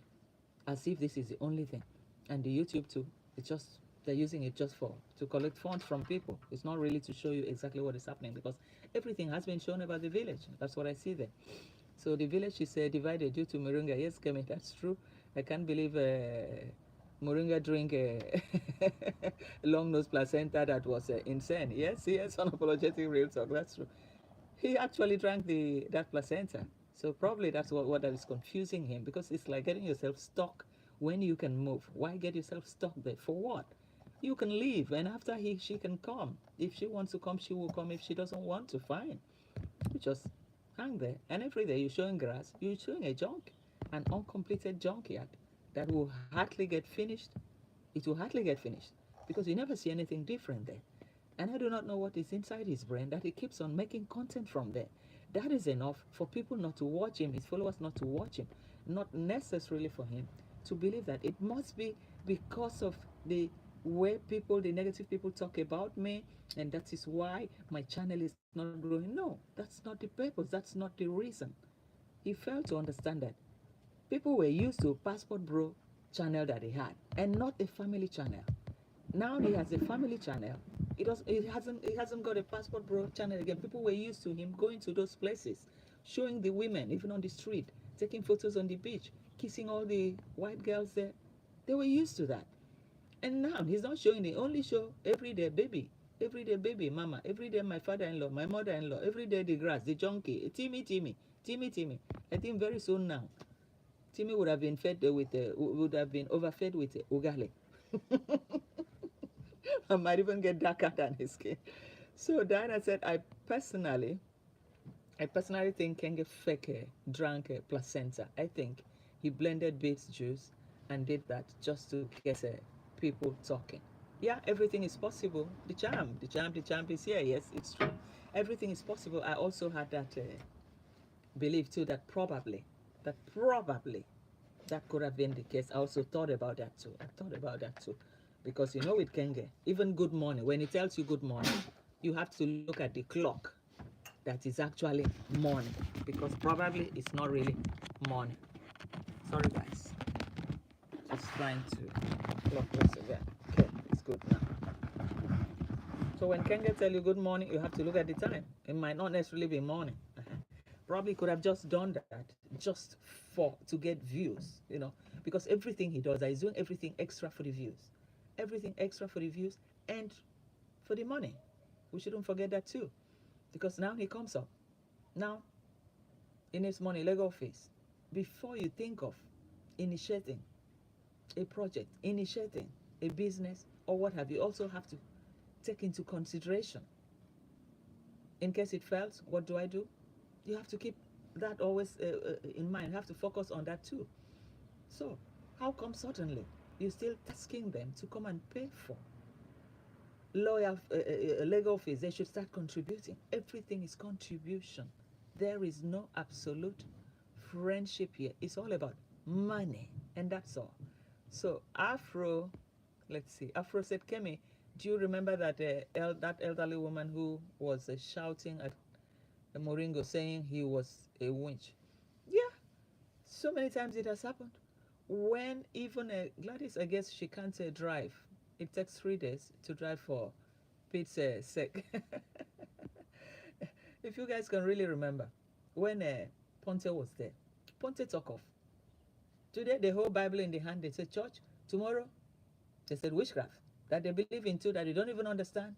as if this is the only thing, and the YouTube too? It's just they're using it just for to collect funds from people. It's not really to show you exactly what is happening because everything has been shown about the village. That's what I see there. So the village is divided due to Moringa. Yes, Kemi, that's true. I can't believe Moringa drink long nose placenta that was insane. Yes, yes, unapologetic real talk. That's true. He actually drank that placenta. So probably that's what that is confusing him, because it's like getting yourself stuck when you can move. Why get yourself stuck there? For what? You can leave, and after she can come. If she wants to come, she will come. If she doesn't want to, fine. You just hang there. And every day you're showing grass, you're showing a junk, an uncompleted junkyard that will hardly get finished. It will hardly get finished because you never see anything different there. And I do not know what is inside his brain that he keeps on making content from there. That is enough for people not to watch him, his followers not to watch him, not necessarily for him to believe that it must be because of the way people, the negative people talk about me, and that is why my channel is not growing. No, that's not the purpose, that's not the reason. He failed to understand that people were used to Passport Bro channel that he had and not a family channel. Now he has a family channel. It hasn't got a Passport Bro channel again. People were used to him going to those places, showing the women even on the street, taking photos on the beach, kissing all the white girls there. They were used to that. And now he's not showing, the only show everyday baby mama, everyday my father-in-law, my mother-in-law, everyday the grass, the junkie, Timmy. I think very soon now Timmy would have been would have been overfed with ugali. I might even get darker than his skin. So Diana said, I personally think Kenge Feke drank a placenta. I think he blended beet juice and did that just to get people talking. Yeah, everything is possible. The champ is here. Yes, it's true. Everything is possible. I also had that belief too that probably that could have been the case. I also thought about that too. Because with Kenge, even good morning, when he tells you good morning, you have to look at the clock that is actually morning, because probably it's not really morning. Sorry guys, just trying to clock this again. Okay, it's good now. So when Kenge tell you good morning, you have to look at the time. It might not necessarily be morning. Probably could have just done that just to get views, because everything he does, he's doing everything extra for the views, and for the money. We shouldn't forget that too, because now he comes up. Now he needs money, Lego face. Before you think of initiating a project, initiating a business, or what have you, also have to take into consideration, in case it fails, what do I do? You have to keep that always in mind. You have to focus on that too. So how come suddenly you're still tasking them to come and pay for legal fees? They should start contributing. Everything is contribution. There is no absolute friendship here. It's all about money, and that's all. So Afro said, Kemi, do you remember that that elderly woman who was shouting at Moringo, saying he was a winch? Yeah, so many times it has happened. When even Gladys, I guess she can't drive. It takes 3 days to drive for Pete's sake. If you guys can really remember, when Ponte was there, Ponte took off. Today, the whole Bible in the hand, they said church. Tomorrow, they said witchcraft, that they believe in too, that they don't even understand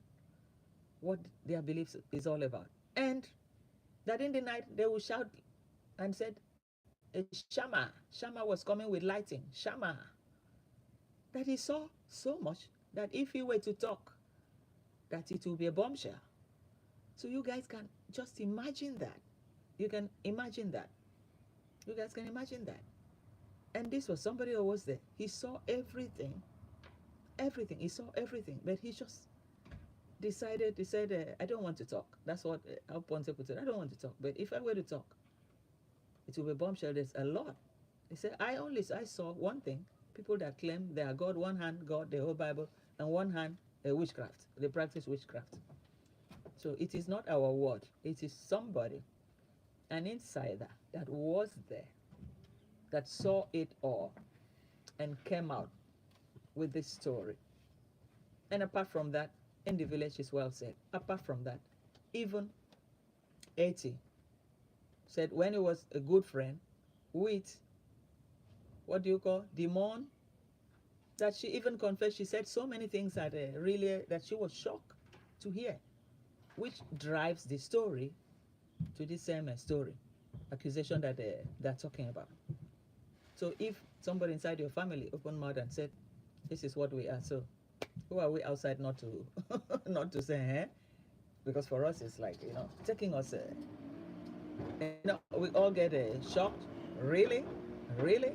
what their beliefs is all about. And that in the night, they will shout and said, Shama was coming with lighting, Shama. That he saw so much that if he were to talk, that it will be a bombshell. So you guys can just imagine that. You can imagine that. You guys can imagine that. And this was somebody who was there. He saw everything. Everything. He saw everything. But he just decided, he said, I don't want to talk. That's what how Ponce put it. I don't want to talk. But if I were to talk, it will be a bombshell. There's a lot. He said, I saw one thing. People that claim they are God, one hand God, the whole Bible, and one hand witchcraft. They practice witchcraft. So it is not our word. It is somebody, an insider that was there, that saw it all and came out with this story. And apart from that, in the village is well said. Apart from that, even 80 said when he was a good friend with, what do you call, Demon, that she even confessed, she said so many things that really, that she was shocked to hear, which drives the story to the same story, accusation that they're talking about. So if somebody inside your family opened mouth and said, this is what we are, so who are we outside not to not to say, eh? Because for us it's like, taking us, we all get shocked. Really? Really?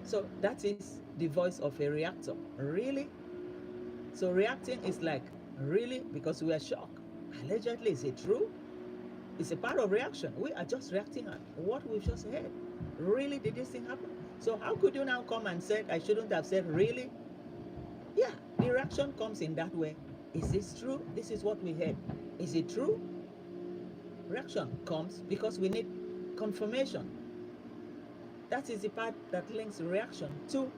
So that is the voice of a reactor. Really? So reacting is like, really? Because we are shocked. Allegedly, is it true? It's a part of reaction. We are just reacting at what we've just heard. Really, did this thing happen? So how could you now come and say, I shouldn't have said really? Yeah, the reaction comes in that way. Is this true? This is what we heard. Is it true? Reaction comes because we need confirmation. That is the part that links reaction to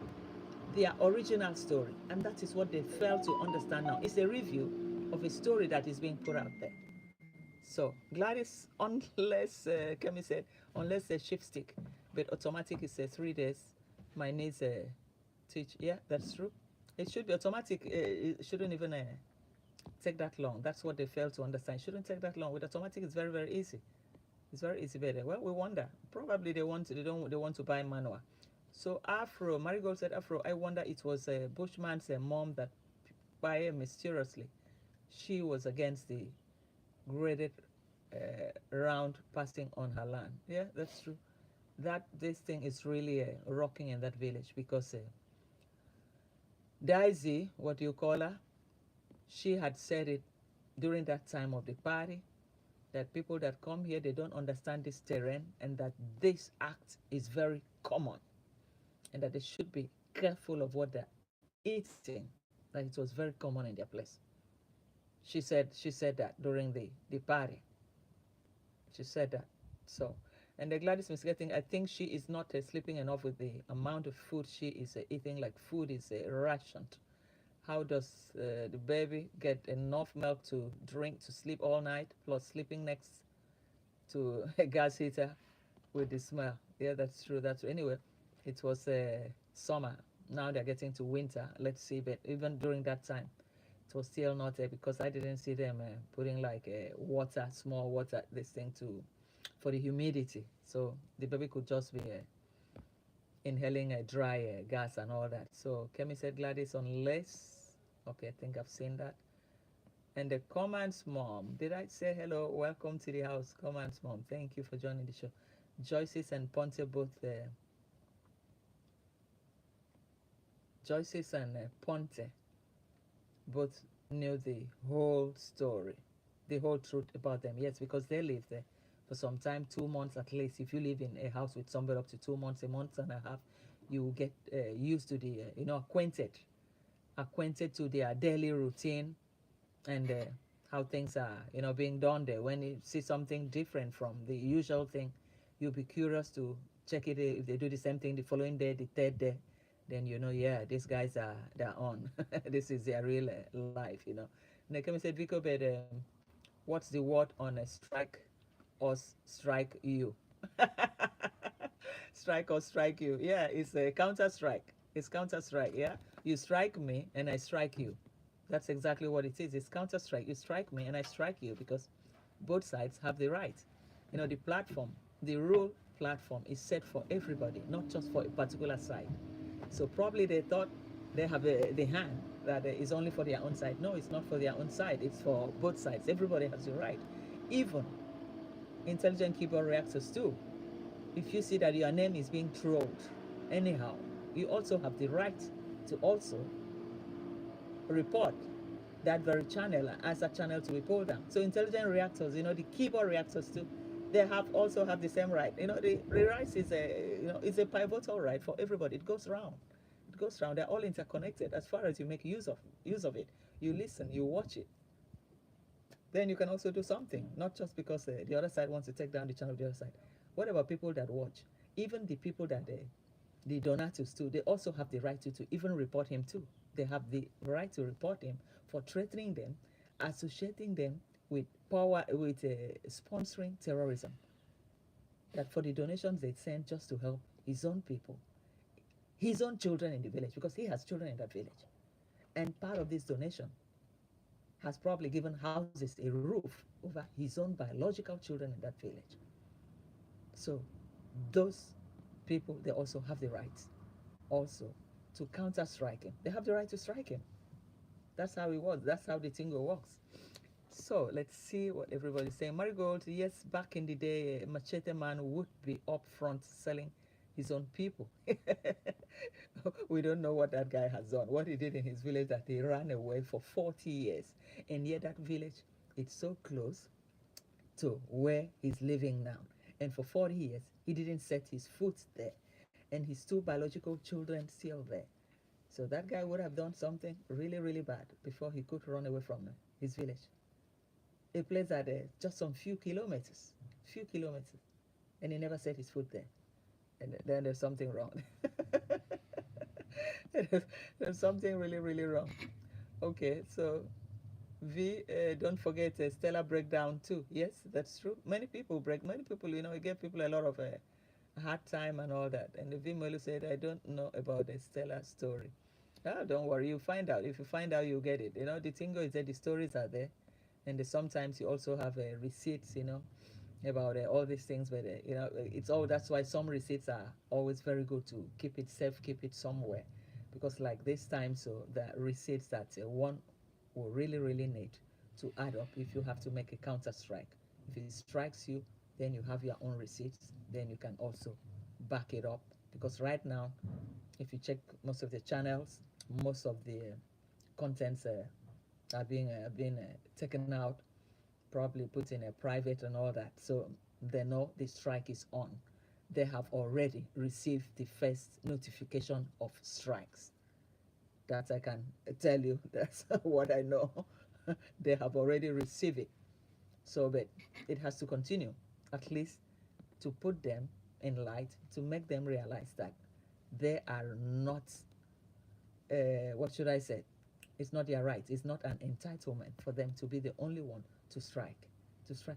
their original story. And that is what they fail to understand now. It's a review of a story that is being put out there. So Gladys, unless Kemi said, unless a shift stick, but automatic is 3 days. My needs teach. Yeah, that's true. It should be automatic. It shouldn't even take that long. That's what they fail to understand. It shouldn't take that long. With automatic, it's very, very easy. It's very easy. Better. Well, we wonder. Probably they want to. They want to buy manual. So Afro, Marigold said, Afro, I wonder it was Bushman's mom that by mysteriously she was against the graded round passing on her land. Yeah, that's true. That this thing is really rocking in that village because Daisy, what do you call her? She had said it during that time of the party that people that come here, they don't understand this terrain and that this act is very common and that they should be careful of what they're eating, that it was very common in their place. She said that during the party. She said that. So, and the Gladys is getting, I think she is not sleeping enough with the amount of food she is eating, like food is rationed. How does the baby get enough milk to drink to sleep all night, plus sleeping next to a gas heater with the smell? Yeah, that's true. That's true. Anyway, it was summer. Now they're getting to winter. Let's see, but even during that time, it was still not there because I didn't see them putting like water, small water, this thing to for the humidity. So the baby could just be inhaling a dry gas and all that. So Kemi said, Gladys, unless, okay, I think I've seen that. And the Command's mom, did I say hello? Welcome to the house, Command's mom. Thank you for joining the show. Joyce's and Ponte both Joyce's and Ponte both knew the whole story, the whole truth about them. Yes, because they lived there for some time, 2 months at least. If you live in a house with somebody up to 2 months, a month and a half, you will get used to the, acquainted to their daily routine and how things are, being done there. When you see something different from the usual thing, you'll be curious to check it if they do the same thing the following day, the third day. Then yeah, these guys they're on. This is their real life. Nekemi said, Vico, but what's the word on a strike or strike you? Strike or strike you? Yeah, it's a counter strike. It's counter strike. Yeah, you strike me and I strike you. That's exactly what it is. It's counter strike. You strike me and I strike you because both sides have the right. The platform, the rule platform is set for everybody, not just for a particular side. So probably they thought they have the hand that is only for their own side. No, it's not for their own side. It's for both sides. Everybody has the right. Even intelligent keyboard reactors too. If you see that your name is being trolled anyhow, you also have the right to also report that very channel as a channel to be pulled down. So intelligent reactors, the keyboard reactors too, they also have the same right. The rights is a pivotal right for everybody. It goes round. It goes round. They're all interconnected as far as you make use of it. You listen, you watch it. Then you can also do something, not just because the other side wants to take down the channel of the other side. What about people that watch? Even the people that the donators too, they also have the right to even report him too. They have the right to report him for threatening them, associating them with power, with sponsoring terrorism. that for the donations they sent just to help his own people, his own children in the village, because he has children in that village. And part of this donation has probably given houses, a roof over his own biological children in that village. So those people, they also have the right also to counter strike him. They have the right to strike him. That's how it was. That's how the Tingo works. So let's see what everybody's saying. Marigold, yes, back in the day, Machete Man would be up front selling his own people. We don't know what that guy has done, what he did in his village, that he ran away for 40 years. And yet that village, it's so close to where he's living now. And for 40 years, he didn't set his foot there. And his two biological children still there. So that guy would have done something really, really bad before he could run away from his village. A place at just some few kilometers, and he never set his foot there. And then there's something wrong. There's something really, really wrong. Okay, so V, don't forget Stellar breakdown too. Yes, that's true. Many people break. Many people, it gave people a lot of hard time and all that. And the V Melu said, I don't know about the Stellar story. Oh, don't worry, you find out. If you find out, you get it. The thing is that the stories are there, and sometimes you also have receipts, about all these things. But it's all. That's why some receipts are always very good to keep it safe, keep it somewhere, because like this time, so the receipts that one will really, really need to add up if you have to make a counter strike. If it strikes you, then you have your own receipts. Then you can also back it up, because right now, if you check most of the channels, most of the contents are being taken out, probably put in a private and all that. So they know the strike is on. They have already received the first notification of strikes. That I can tell you. That's what I know. They have already received it. So, but it has to continue, at least to put them in light, to make them realize that they are not, what should I say? It's not their right. It's not an entitlement for them to be the only one to strike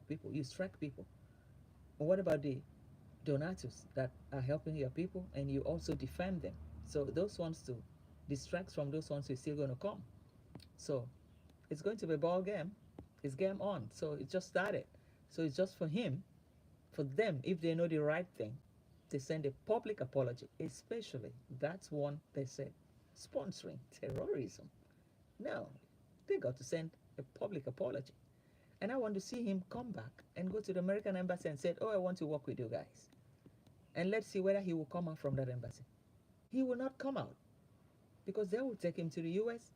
people. You strike people. What about the donators that are helping your people, and you also defend them? So those ones too, the strikes from those ones is still going to come. So it's going to be a ball game. It's game on. So it just started. So it's just for them, if they know the right thing, they send a public apology, especially that's one they said sponsoring terrorism. No, they got to send a public apology. And I want to see him come back and go to the American embassy and say, oh, I want to work with you guys. And let's see whether he will come out from that embassy. He will not come out, because they will take him to the US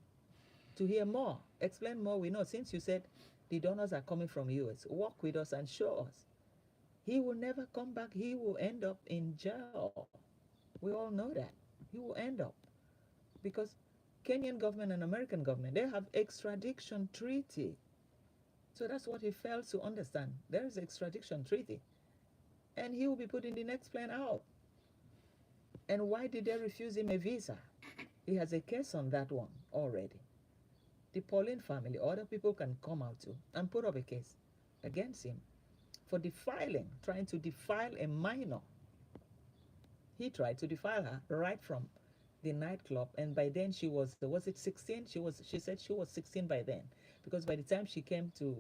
to hear more, explain more. We know, since you said the donors are coming from US, work with us and show us. He will never come back. He will end up in jail. We all know that. He will end up, because Kenyan government and American government, they have extradition treaty. So that's what he fails to understand. There is extradition treaty. And he will be put in the next plane out. And why did they refuse him a visa? He has a case on that one already. The Pauline family, other people can come out too and put up a case against him for defiling, trying to defile a minor. He tried to defile her right from the nightclub, and by then she was it 16? She said she was 16 by then, because by the time she came to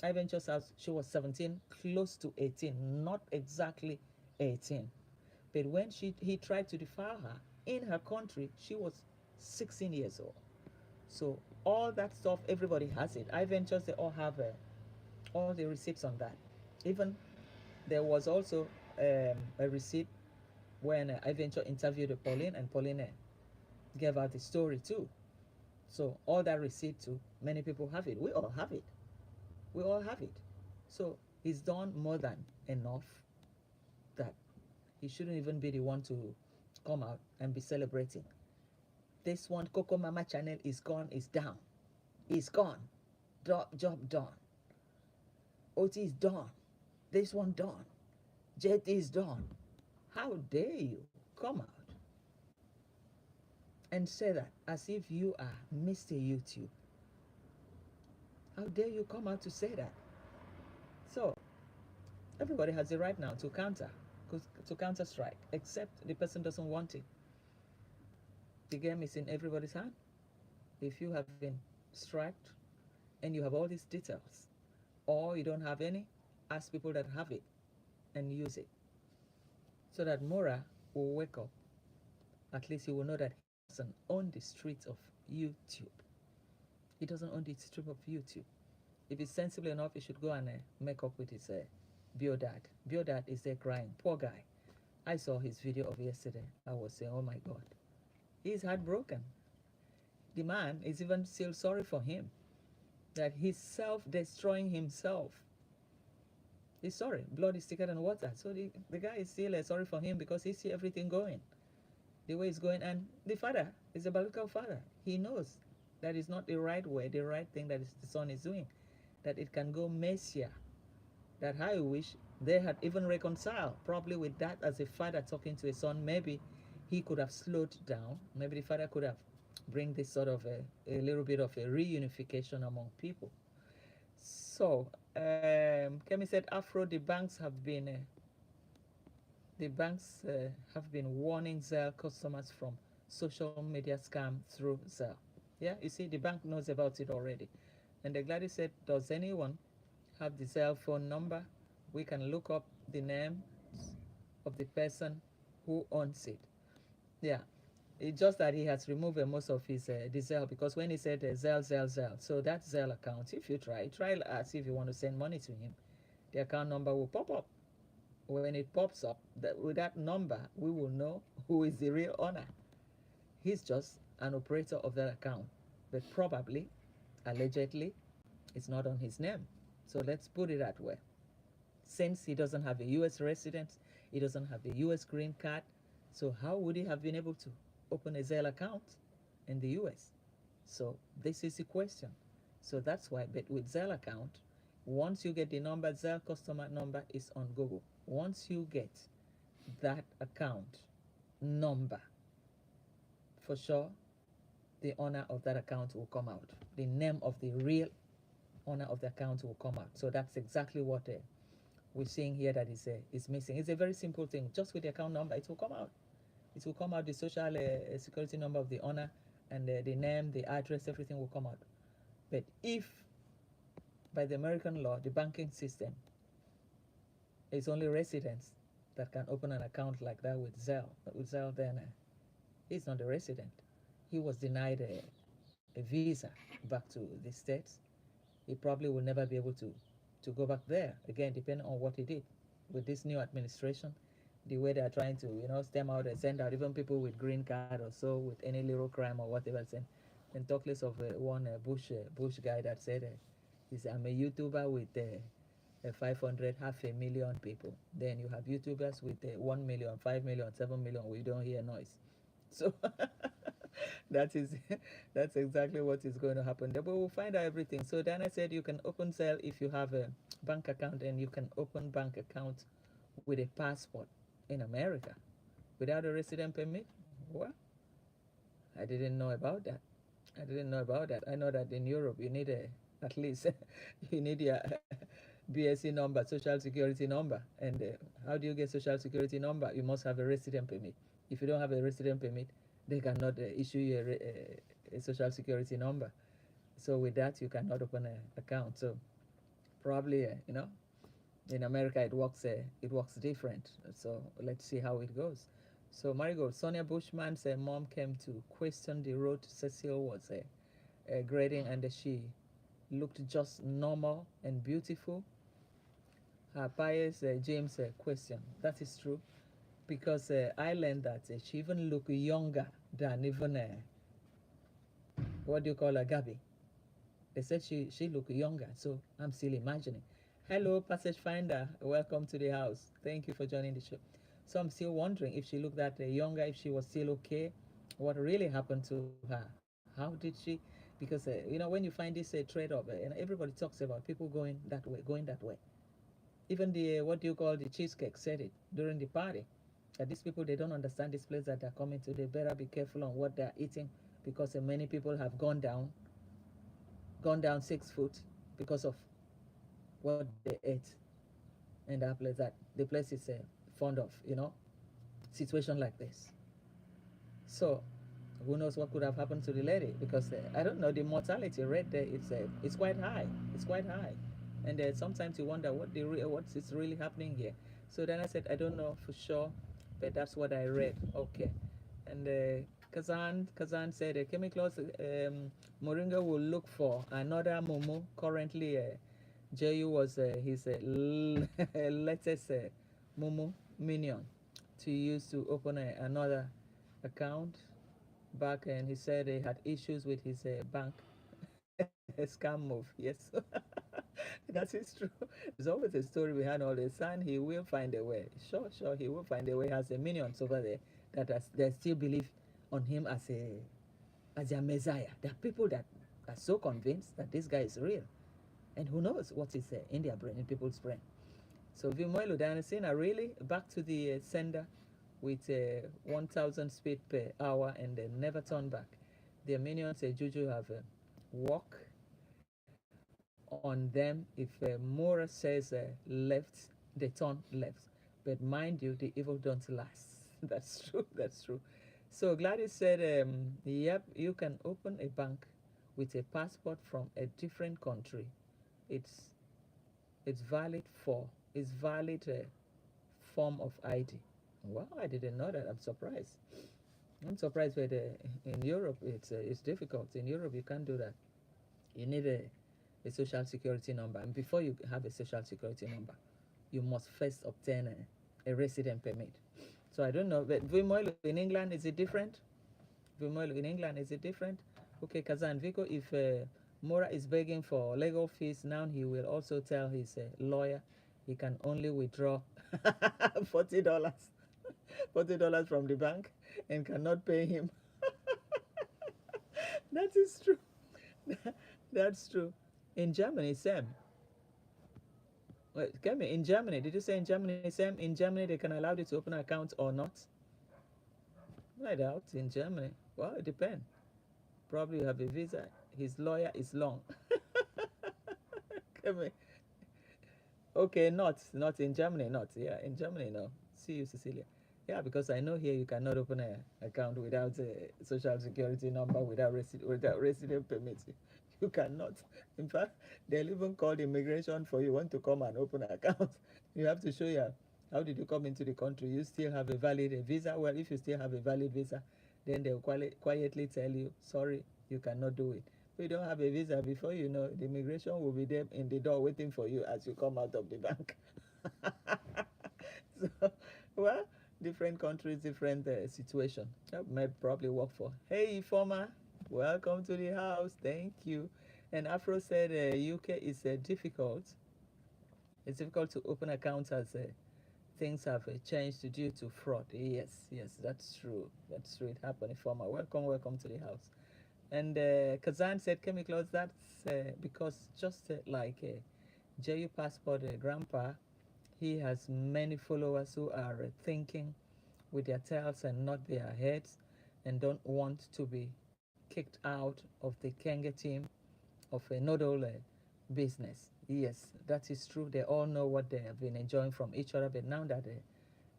Iventure's house, she was 17, close to 18, not exactly 18. But when he tried to defile her in her country, she was 16 years old. So all that stuff, everybody has it. Iventures, they all have all the receipts on that. Even there was also a receipt when Iventure interviewed Pauline, and Pauline gave out the story too. So all that receipt too, many people have it. We all have it. We all have it. So he's done more than enough that he shouldn't even be the one to come out and be celebrating. This one, Coco Mama channel is gone, is down. It's gone. Job done. OT is done. This one done. Jet is done. How dare you come out and say that as if you are Mr. YouTube? How dare you come out to say that? So Everybody has the right now to counter strike, except the person doesn't want it. The game is in everybody's hand. If you have been struck and you have all these details, or you don't have any, ask people that have it and use it, so that Mora will wake up. At least he will know that he doesn't own the streets of YouTube. He doesn't own the street of YouTube. If he's sensible enough, he should go and make up with his Biodad. Biodad is there crying. Poor guy. I saw his video of yesterday. I was saying, oh my God. He's heartbroken. The man is even still sorry for him, that he's self-destroying himself. He's sorry. Blood is thicker than water. So the guy is still sorry for him because he see everything going the way it's going. And the father is a biological father. He knows that is not the right way, the right thing that the son is doing, that it can go messier. That I wish they had even reconciled, probably with that as a father talking to a son. Maybe he could have slowed down. Maybe the father could have bring this sort of a little bit of a reunification among people. So Kemi said, Afro, the banks have been warning Zelle customers from social media scam through Zelle. Yeah, you see, the bank knows about it already. And the Gladys said, does anyone have the Zelle phone number? We can look up the name of the person who owns it. Yeah, it's just that he has removed most of his the Zelle, because when he said Zelle, so that Zelle account, if you try as if you want to send money to him, the account number will pop up. When it pops up, with that number, we will know who is the real owner. He's just an operator of that account, but probably, allegedly, it's not on his name. So let's put it that way. Since he doesn't have a U.S. residence, he doesn't have a U.S. green card, so how would he have been able to open a Zelle account in the U.S.? So this is the question. So that's why, but with Zelle account, once you get the number, Zelle customer number is on Google. Once you get that account number, for sure, the owner of that account will come out. The name of the real owner of the account will come out. So that's exactly what we're seeing here that is missing. It's a very simple thing. Just with the account number, it will come out. It will come out, the social security number of the owner, and the name, the address, everything will come out. But if, by the American law, the banking system, it's only residents that can open an account like that with Zelle. With Zelle, then he's not a resident. He was denied a visa back to the States. He probably will never be able to go back there, again, depending on what he did. With this new administration, the way they are trying to, stem out and send out even people with green card or so, with any little crime or whatever. And talk less of one Bush guy that said, I'm a YouTuber with 500, 500,000 people. Then you have YouTubers with 1 million, 5 million, 7 million. We don't hear noise. So that's exactly what is going to happen there. But we'll find out everything. So Dana said you can open Zelle if you have a bank account, and you can open bank account with a passport in America without a resident permit. What? I didn't know about that. I didn't know about that. I know that in Europe you need at least you need your BSC number, social security number. And how do you get social security number? You must have a resident permit. If you don't have a resident permit, they cannot issue you a social security number. So with that, you cannot open an account. So probably, in America it works different. So let's see how it goes. So Marigold, Sonia Bushman's mom came to question the road Cecile was grading, and she looked just normal and beautiful. Her bias, James question. That is true, because I learned that she even looked younger than even what do you call her, Gabby. They said she looked younger, so I'm still imagining. Hello, Passage Finder. Welcome to the house. Thank you for joining the show. So I'm still wondering if she looked that younger, if she was still okay, what really happened to her. How did she? Because when you find this trade-off, everybody talks about people going that way. Even the what do you call, the cheesecake said it during the party, that these people, they don't understand this place that they're coming to. They better be careful on what they're eating, because many people have gone down 6 foot because of what they ate. And in that place, that the place is fond of, situation like this. So who knows what could have happened to the lady, because I don't know, the mortality rate there, it's quite high. It's quite high, and sometimes you wonder what is really happening here. So then I said, I don't know for sure, but that's what I read. Okay. And Kazan said, Chemicals, Moringa will look for another Momo. Currently, Ju was his latest Momo minion to use to open another account back, and he said he had issues with his bank. Scam move, yes. That is true. There's always a story behind all this, and he will find a way. Sure, sure, he will find a way. He has a minions over there that still believe on him as their messiah. There are people that are so convinced that this guy is real, and who knows what is in their brain, in people's brain. So Vimoilo Dancing really back to the sender with 1,000 speed per hour, and never turn back. Their minions, Juju, have walk on them. If Mora says left, they turn left. But mind you, the evil don't last. That's true. That's true. So Gladys said, yep, you can open a bank with a passport from a different country. It's it's valid for it's valid form of ID. Wow, I didn't know that. I'm surprised. I'm surprised, but in Europe it's difficult. In Europe you can't do that. You need a social security number, and before you have a social security number, you must first obtain a resident permit. So I don't know, but Vimoilo in England, is it different? Vimoilo in England, is it different? Okay, Kazan Vico, if Mora is begging for legal fees, now he will also tell his lawyer he can only withdraw $40, $40 from the bank, and cannot pay him. That is true. That's true. In Germany, Sam. Wait, Kemi, in Germany, did you say in Germany, Sam? In Germany, they can allow you to open an account or not? I doubt. In Germany. Well, it depends. Probably you have a visa. His lawyer is long. Kemi. Okay, not in Germany, not. Yeah, in Germany, no. See you, Cecilia. Yeah, because I know here you cannot open an account without a social security number, without resident permit. You cannot. In fact, they'll even call the immigration for you want to come and open an account. You have to show you how did you come into the country. You still have a valid visa. Well, if you still have a valid visa, then they'll quietly tell you, sorry, you cannot do it. If you don't have a visa, before you know, the immigration will be there in the door waiting for you as you come out of the bank. So, well, different countries, different situation. That might probably work for. Hey, Former, welcome to the house. Thank you. And Afro said UK is difficult. It's difficult to open accounts as things have changed due to fraud. Yes, yes, that's true. That's true. It happened. Former, welcome, welcome to the house. And Kazan said, chemicals, that's because just like JU Passport Grandpa, he has many followers who are thinking with their tails and not their heads, and don't want to be kicked out of the Kenge team of a nodal business. Yes, that is true. They all know what they have been enjoying from each other, but now that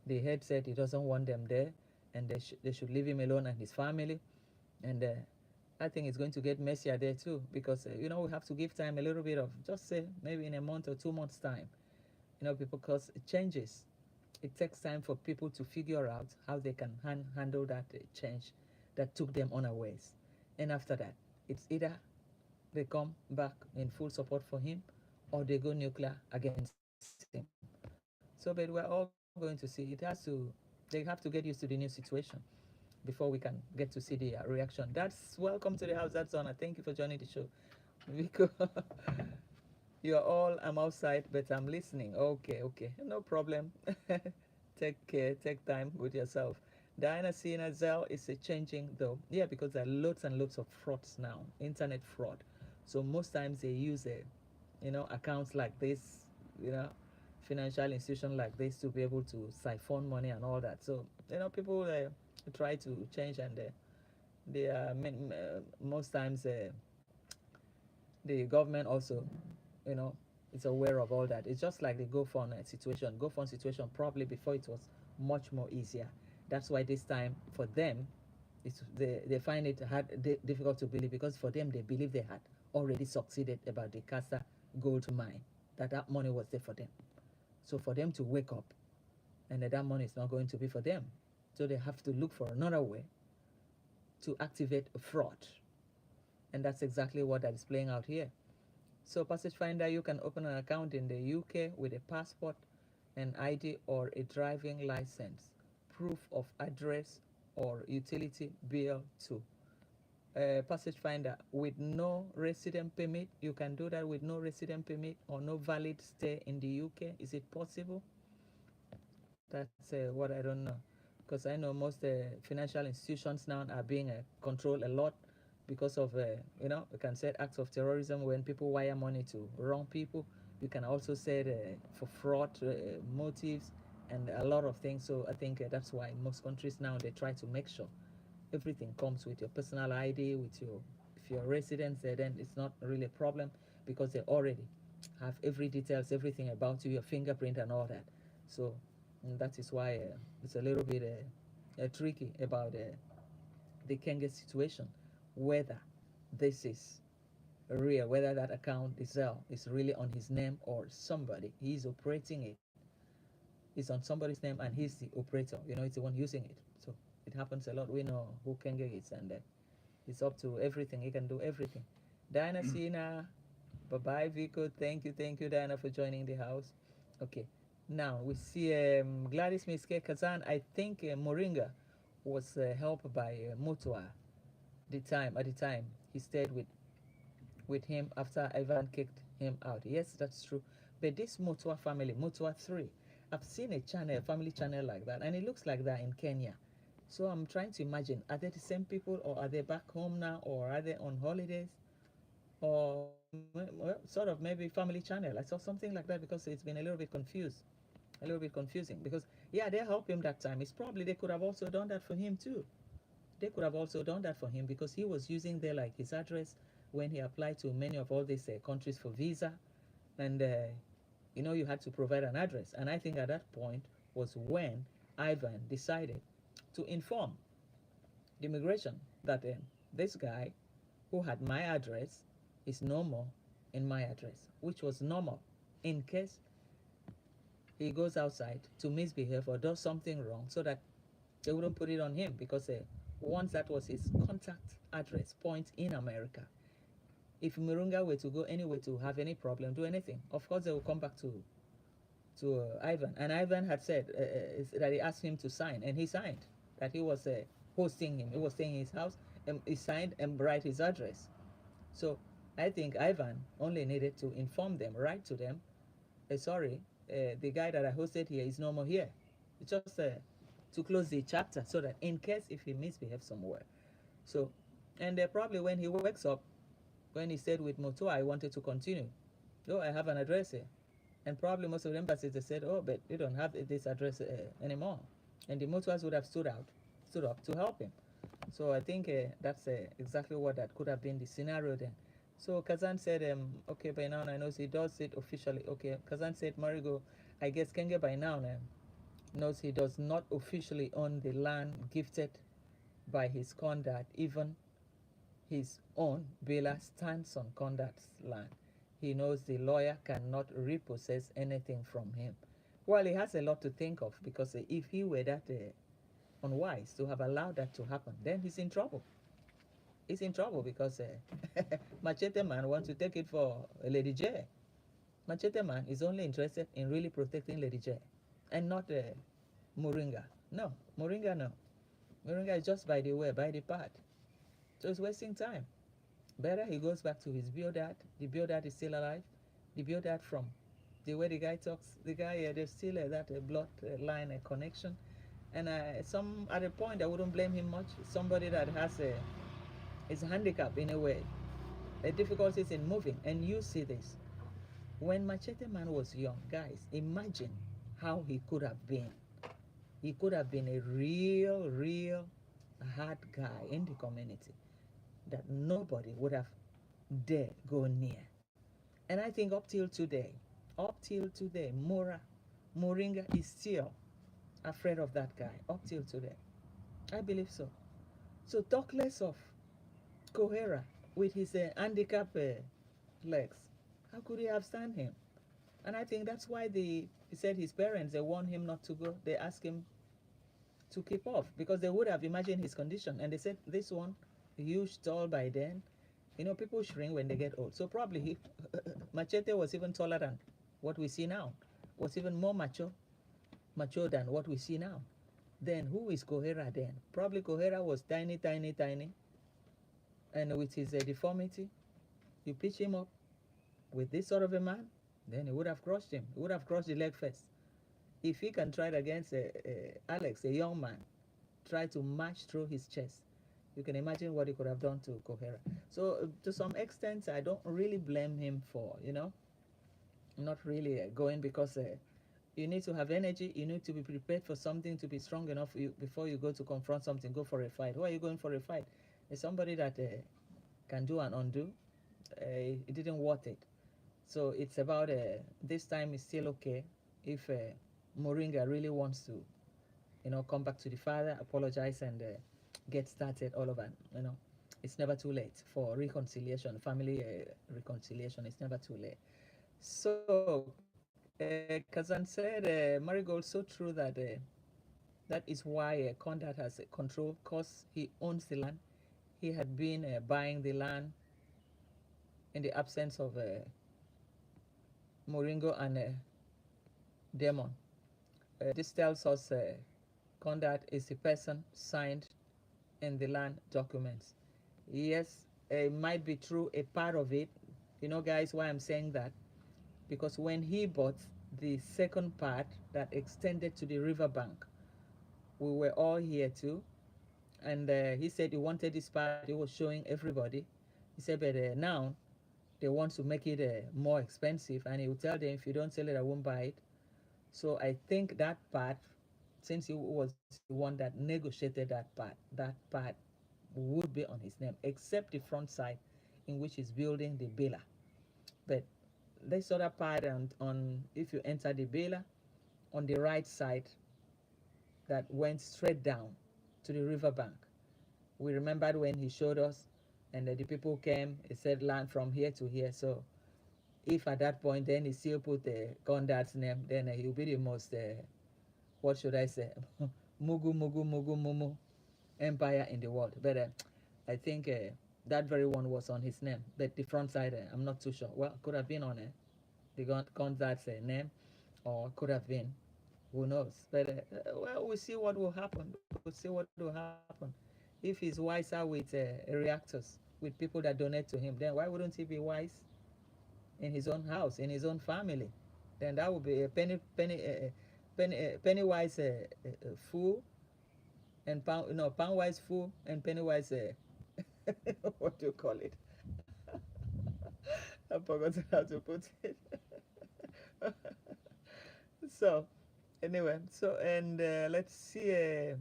the head said he doesn't want them there, and they should leave him alone and his family, and I think it's going to get messier there too, because we have to give time, a little bit of, just say maybe in a month or 2 months time, because it changes. It takes time for people to figure out how they can handle that change that took them unawares. And after that, it's either they come back in full support for him, or they go nuclear against him. So, but we're all going to see. They have to get used to the new situation before we can get to see the reaction. That's welcome to the house. That's Honor. Thank you for joining the show. Because you're all, I'm outside, but I'm listening. Okay, okay, no problem. Take care, take time with yourself. Diana Sina Zell is changing though. Yeah, because there are loads and loads of frauds now, internet fraud. So most times they use accounts like this, you know, financial institution like this to be able to siphon money and all that. So people try to change, and they are most times the government also, you know, is aware of all that. It's just like the GoFund situation. GoFund situation, probably before it was much more easier. That's why this time for them, they find it difficult to believe, because for them they believe they had already succeeded about the Casa gold mine, that money was there for them. So for them to wake up and that money is not going to be for them, so they have to look for another way to activate a fraud. And that's exactly what that is playing out here. So Passage Finder, you can open an account in the UK with a passport, an ID, or a driving license, proof of address, or utility bill too. Passage Finder with no resident permit, you can do that with no resident permit or no valid stay in the UK. Is it possible? That's what I don't know, because I know most financial institutions now are being controlled a lot because of you can set acts of terrorism when people wire money to wrong people. You can also set for fraud motives and a lot of things. So I think that's why most countries now they try to make sure everything comes with your personal ID, with your, if you're a resident there, then it's not really a problem, because they already have every details, everything about you, your fingerprint and all that. So that is why it's a little bit tricky about the Kenge situation, whether this is real, whether that account itself is really on his name or somebody. He's operating it. It's on somebody's name and he's the operator. It's the one using it. So it happens a lot. We know who Kenge is, and it's up to everything. He can do everything. Diana Sina, bye-bye, Vico. Thank you, Diana, for joining the house. Okay. Now we see Gladys Miske Kazan. I think Moringa was helped by Mutua. At the time he stayed with him after Ivan kicked him out. Yes, that's true. But this Mutua family, Mutua 3, I've seen a family channel like that, and it looks like that in Kenya. So I'm trying to imagine, are they the same people, or are they back home now, or are they on holidays, or sort of maybe family channel? I saw something like that, because it's been a little bit confusing, because yeah, they helped him that time. It's probably they could have also done that for him too. They could have also done that for him, because he was using their, like, his address when he applied to many of all these countries for visa, and you had to provide an address. And I think at that point was when Ivan decided to inform the immigration that this guy who had my address is no more in my address, which was normal in case he goes outside to misbehave or does something wrong, so that they wouldn't put it on him, because once that was his contact address point in America, if Murunga were to go anywhere to have any problem, do anything, of course they will come back to Ivan. And Ivan had said that he asked him to sign, and he signed that he was hosting him. He was staying in his house, and he signed and write his address. So I think Ivan only needed to inform them, write to them, sorry, the guy that I hosted here is no more here. It's just to close the chapter, so that in case if he misbehaves somewhere. So, and probably when he wakes up, when he stayed with Motua, I wanted to continue. Oh, I have an address here. And probably most of the embassies, they said, oh, but you don't have this address anymore. And the Motuas would have stood up to help him. So I think that's exactly what that could have been the scenario then. So Kazan said, okay, by now I know he does it officially. Okay, Kazan said, Marigo, I guess Kenge by now knows he does not officially own the land gifted by his conduct. Even his own Bela stands on conduct's land. He knows the lawyer cannot repossess anything from him. Well, he has a lot to think of, because if he were that unwise to have allowed that to happen, then he's in trouble. He's in trouble, because Machete Man wants to take it for Lady J. Machete Man is only interested in really protecting Lady J, and not Moringa. No, Moringa, no. Moringa is just by the way, by the path. So it's wasting time. Better he goes back to his Biodad. The Biodad is still alive. The Biodad, from the way the guy talks, the guy, there's still that bloodline connection. And at a point, I wouldn't blame him much. Somebody that has is handicapped in a way, difficulties in moving. And you see this. When Machete Man was young, guys, imagine how he could have been. He could have been a real hard guy in the community that nobody would have dared go near. And I think up till today, Moringa is still afraid of that guy, up till today. I believe so. So talk less of Kohera with his handicapped legs. How could he have stand him? And I think that's why he said his parents, they warned him not to go. They asked him to keep off because they would have imagined his condition. And they said, this one, huge, tall by then. You know, people shrink when they get old. So probably Machete was even taller than what we see now, was even more mature than what we see now. Then who is Kohera then? Probably Kohera was tiny, tiny, tiny. And with his deformity, you pitch him up with this sort of a man, then he would have crushed him. He would have crushed the leg first. If he can try it against Alex, a young man, try to march through his chest, you can imagine what he could have done to Kohera. So to some extent, I don't really blame him for, not really going because you need to have energy. You need to be prepared for something to be strong enough before you go to confront something, go for a fight. Why are you going for a fight? It's somebody that can do and undo. It didn't worth it. So it's about this time is still okay if Moringa really wants to, come back to the father, apologize, and get started all over. It's never too late for reconciliation, family reconciliation. It's never too late. So, Kazan said, Marigold, so true that that is why Condat has control because he owns the land. He had been buying the land in the absence of Moringo and Demon. This tells us Condat is the person signed in the land documents. Yes, it might be true, a part of it. You know, guys, why I'm saying that? Because when he bought the second part that extended to the riverbank, we were all here too. And he said he wanted this part, he was showing everybody. He said, but now they want to make it more expensive. And he would tell them, if you don't sell it, I won't buy it. So I think that part, since he was the one that negotiated that part would be on his name, except the front side in which he's building the Bela. But this other part on if you enter the Bela, on the right side that went straight down to the riverbank. We remembered when he showed us, and the people came, he said land from here to here. So if at that point then he still put the Condat's name, then he'll be the most, what should I say, mugu mugu mugu mumu empire in the world. But I think that very one was on his name, but the front side, I'm not too sure. Well, could have been on the Condat's name, or could have been, who knows? But well, we'll see what will happen. We'll see what will happen. If he's wiser with reactors, with people that donate to him, then why wouldn't he be wise in his own house, in his own family? Then that would be a penny wise fool, and pound, no, pound wise fool and penny wise what do you call it? I forgot how to put it. So anyway, so and let's see,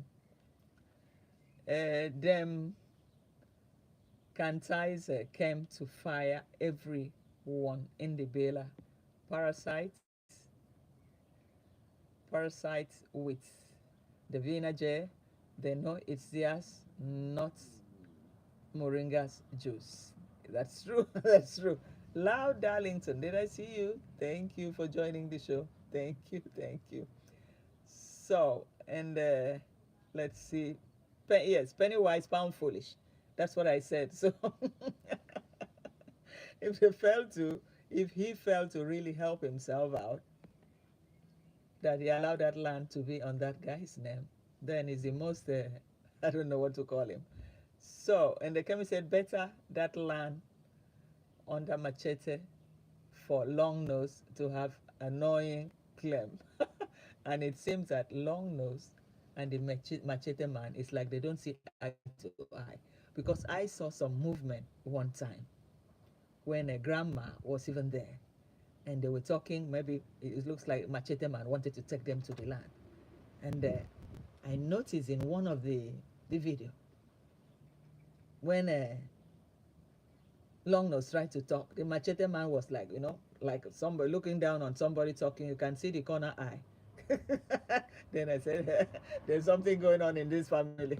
them Kantais came to fire everyone in the Bela. Parasites, parasites with the Vinager, they know it's theirs, not Moringa's juice. That's true. That's true. Loud Darlington, did I see you? Thank you for joining the show. Thank you. Thank you. So, and let's see. Yes, penny wise, pound foolish. That's what I said. So, if he felt to really help himself out, that he allowed that land to be on that guy's name, then he's the most, I don't know what to call him. So, and the chemist said, better that land under Machete for Long Nose to have annoying claim. And it seems that Long Nose and the Machete man is like they don't see eye to eye. Because I saw some movement one time when a grandma was even there, and they were talking. Maybe it looks like Machete man wanted to take them to the land. And I noticed in one of the video when Longnose tried to talk. The machete man was like, like somebody looking down on somebody talking. You can see the corner eye. Then I said, there's something going on in this family.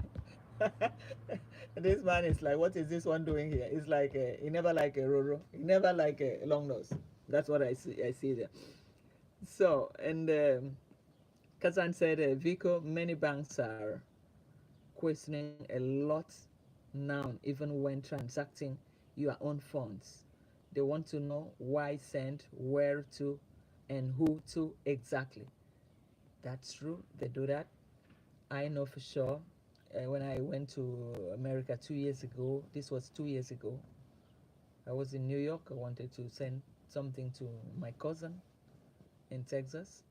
This man is like, what is this one doing here? It's like, he never like a Roro. He never like a Longnose. That's what I see there. So, and Kazan said, Vico, many banks are questioning a lot now, even when transacting your own funds. They want to know why send, where to, and who to exactly. That's true, they do that. I know for sure. When I went to America 2 years ago, this was 2 years ago, I was in New York. I wanted to send something to my cousin in Texas,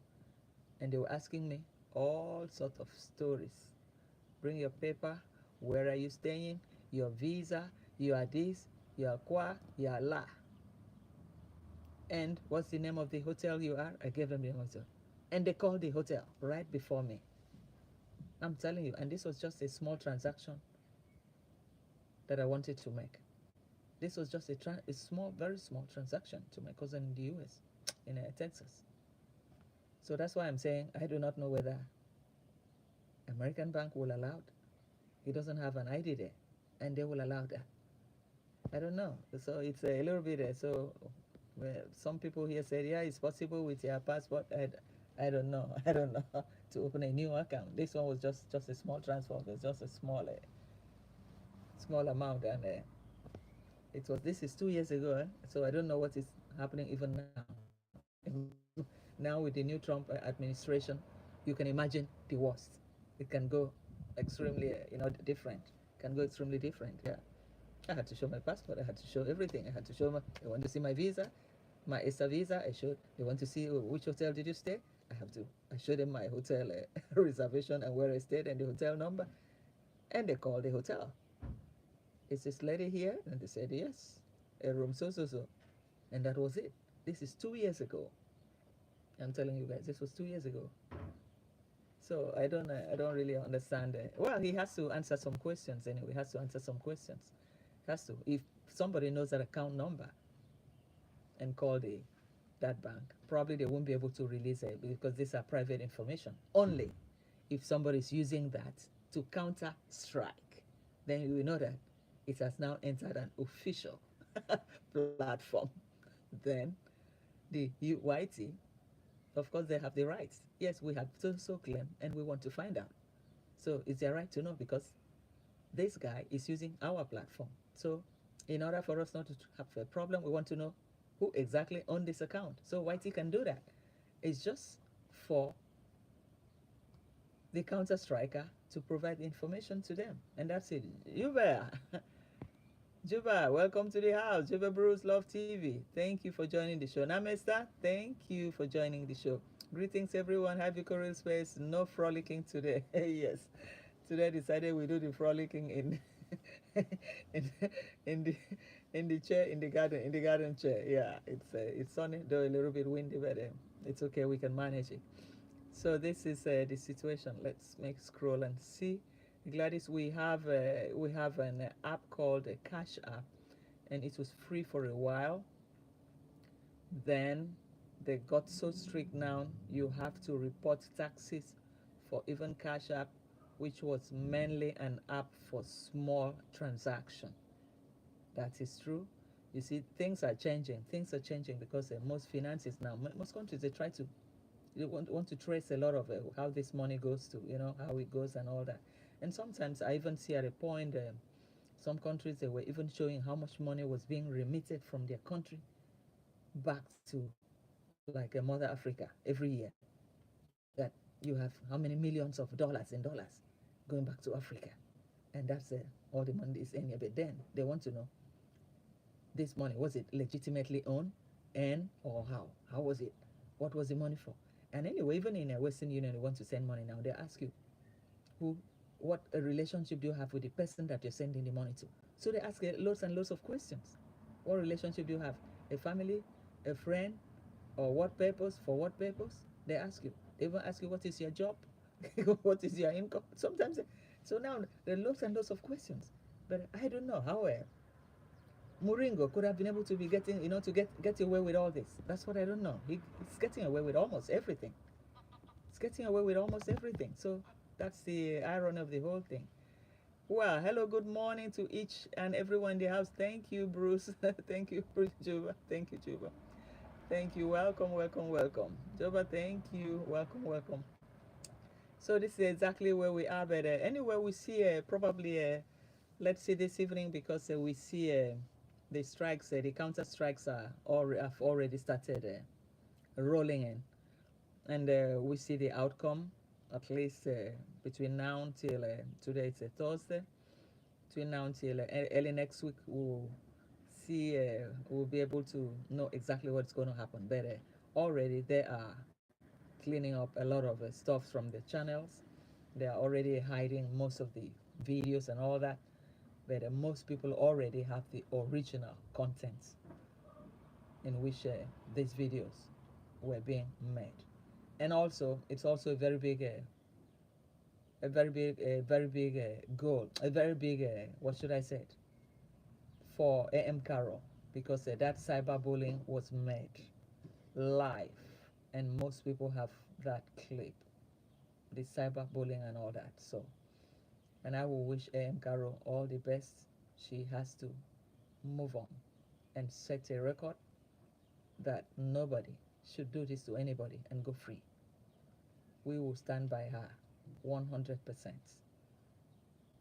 and they were asking me all sorts of stories. Bring your paper. Where are you staying? Your visa. You are this. You are qua. You are la. And what's the name of the hotel you are? I gave them the hotel. And they called the hotel right before me. I'm telling you. And this was just a small transaction that I wanted to make. This was just a small, very small transaction to my cousin in the US, in Texas. So that's why I'm saying I do not know whether American Bank will allow it. He doesn't have an ID there, and they will allow that. I don't know. So it's a little bit. So well, some people here said, yeah, it's possible with your passport. I don't know. I don't know to open a new account. This one was just a small transfer. It was just a small amount, and it was. This is 2 years ago, so I don't know what is happening even now. Now with the new Trump administration, you can imagine the worst. It can go extremely, different. Can go extremely different. Yeah. I had to show my passport. I had to show everything. I had to show they want to see my visa, my ESTA visa. I showed. They want to see which hotel did you stay. I showed them my hotel reservation and where I stayed and the hotel number. And they called the hotel. Is this lady here? And they said, yes, a room so. And that was it. This is 2 years ago. I'm telling you guys, this was 2 years ago. So I don't really understand. Well, he has to answer some questions anyway. He has to answer some questions. Has to. If somebody knows that account number and call that bank, probably they won't be able to release it because these are private information. Only if somebody is using that to counter strike, then you will know that it has now entered an official platform. Then the UYT, of course, they have the rights. Yes, we have so claim and we want to find out. So it's their right to know because this guy is using our platform. So in order for us not to have a problem, we want to know who exactly owned this account. So YT can do that. It's just for the counter striker to provide information to them. And that's it. Juba, Juba, welcome to the house. Juba Bruce Love TV. Thank you for joining the show. Namesta, thank you for joining the show. Greetings everyone. Happy Coral Space. No frolicking today. Yes. Today I decided we do the frolicking in in the chair in the garden chair. Yeah, it's sunny though a little bit windy, but it's okay. We can manage it. So this is the situation. Let's make scroll and see. Gladys, we have an app called a Cash App, and it was free for a while. Then they got so strict now. You have to report taxes for even Cash App, which was mainly an app for small transaction. That is true. You see, things are changing. Things are changing because most finances now, most countries, they try to you want to trace a lot of how this money goes to, how it goes and all that. And sometimes I even see at a point, some countries, they were even showing how much money was being remitted from their country back to like Mother Africa every year. That you have how many millions of dollars in dollars going back to Africa. And that's all the money is in here. But then they want to know this money, was it legitimately owned and or how? How was it? What was the money for? And anyway, even in a Western Union, you want to send money now, they ask you who, what a relationship do you have with the person that you're sending the money to? So they ask loads and loads of questions. What relationship do you have? A family, a friend, or what purpose? For what purpose? They ask you. They even ask you what is your job, what is your income. Sometimes, so now there are loads and loads of questions. But I don't know how. Muringo could have been able to be getting, to get away with all this. That's what I don't know. He's getting away with almost everything. He's getting away with almost everything. So that's the irony of the whole thing. Well, hello, good morning to each and everyone in the house. Thank you, Bruce. Thank you, Bruce Juba. Thank you, Juba. Thank you. Welcome, welcome, welcome. Juba, thank you. Welcome, welcome. So this is exactly where we are. But anyway, we see probably, let's see this evening because we see the strikes, the counter strikes have already started rolling in. And we see the outcome at least between now until today it's a Thursday. Between now until early next week, we'll be able to know exactly what's going to happen. But already they are cleaning up a lot of stuff from the channels. They are already hiding most of the videos and all that. But most people already have the original contents in which these videos were being made. And also, it's also a very big goal, a very big, what should I say, for AM Carroll, because that cyberbullying was made live, and most people have that clip, the cyberbullying and all that. So, and I will wish AM Carroll all the best. She has to move on and set a record that nobody should do this to anybody and go free. We will stand by her 100%.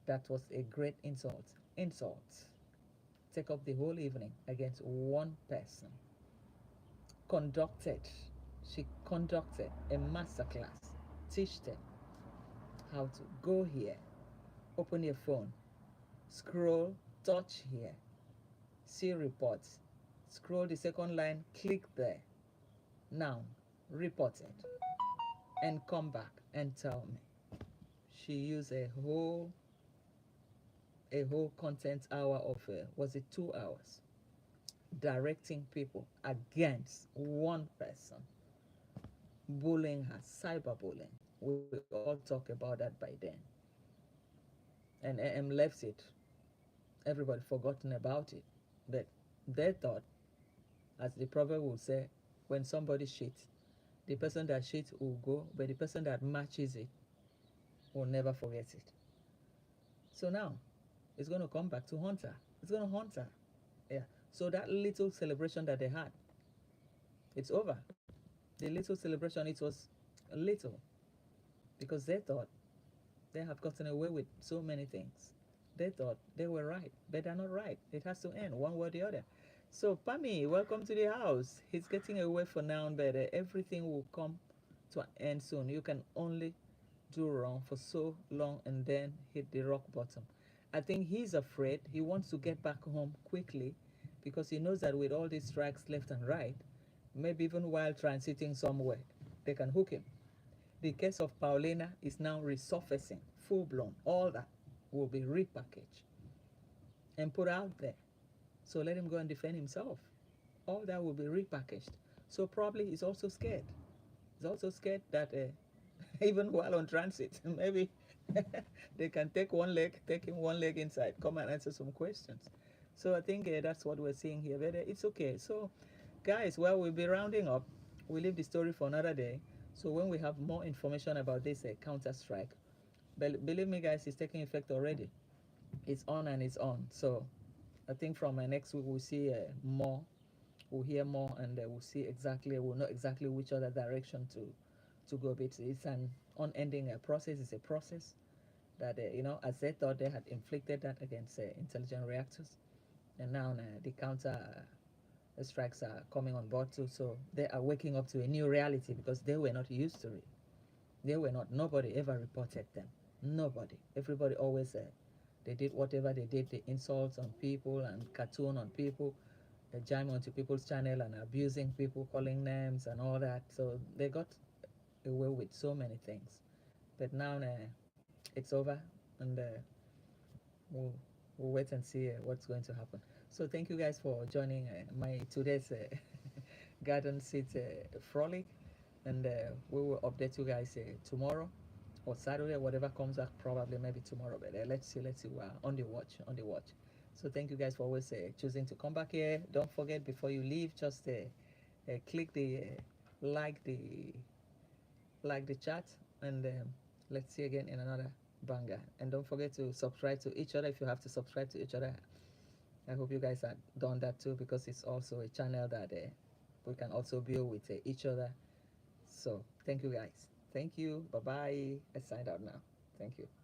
That was a great insult. Insult. Take up the whole evening against one person. She conducted a masterclass. Teach them how to go here, open your phone, scroll, touch here, see reports, scroll the second line, click there. Now, report it, and come back and tell me. She used a whole content hour of was it 2 hours, directing people against one person, bullying her, cyberbullying. We all talk about that by then. And AM left it. Everybody forgotten about it. But they thought, as the proverb would say, when somebody shits, the person that shits will go, but the person that matches it will never forget it. So now, it's going to come back to haunt her. It's going to haunt her. Yeah. So that little celebration that they had, it's over. The little celebration, it was little because they thought they have gotten away with so many things. They thought they were right, but they're not right. It has to end one way or the other. So, Pami, welcome to the house. He's getting away for now, but everything will come to an end soon. You can only do wrong for so long and then hit the rock bottom. I think he's afraid. He wants to get back home quickly because he knows that with all these strikes left and right, maybe even while transiting somewhere, they can hook him. The case of Paulina is now resurfacing, full blown. All that will be repackaged and put out there. So let him go and defend himself. All that will be repackaged. So probably he's also scared. He's also scared that even while on transit, maybe they can take him one leg inside, come and answer some questions. So I think that's what we're seeing here. But it's okay. So, guys, well, we'll be rounding up. We'll leave the story for another day. So when we have more information about this counter strike, believe me, guys, it's taking effect already. It's on and it's on. So I think from next week we'll see more. We'll hear more, and we'll know exactly which other direction to go. But it's an unending process. It's a process that as they thought they had inflicted that against intelligent reactors, and now the counter strikes are coming on board too. So they are waking up to a new reality because they were not used to it. They were not. Nobody ever reported them. Nobody. Everybody always they did whatever they did. The insults on people and cartoon on people, jamming onto people's channel and abusing people, calling names and all that. So they got away with so many things. But now it's over, and we'll, we'll wait and see what's going to happen. So thank you guys for joining my today's garden seat frolic, and we will update you guys tomorrow or Saturday, whatever comes up. Probably maybe tomorrow, but let's see. We're on the watch. So thank you guys for always choosing to come back here. Don't forget, before you leave, just click the like the chat, and let's see again in another banger. And don't forget to subscribe to each other if you have to subscribe to each other. I hope you guys have done that too, because it's also a channel that we can also build with each other. So thank you guys. Thank you. Bye bye. I signed out now. Thank you.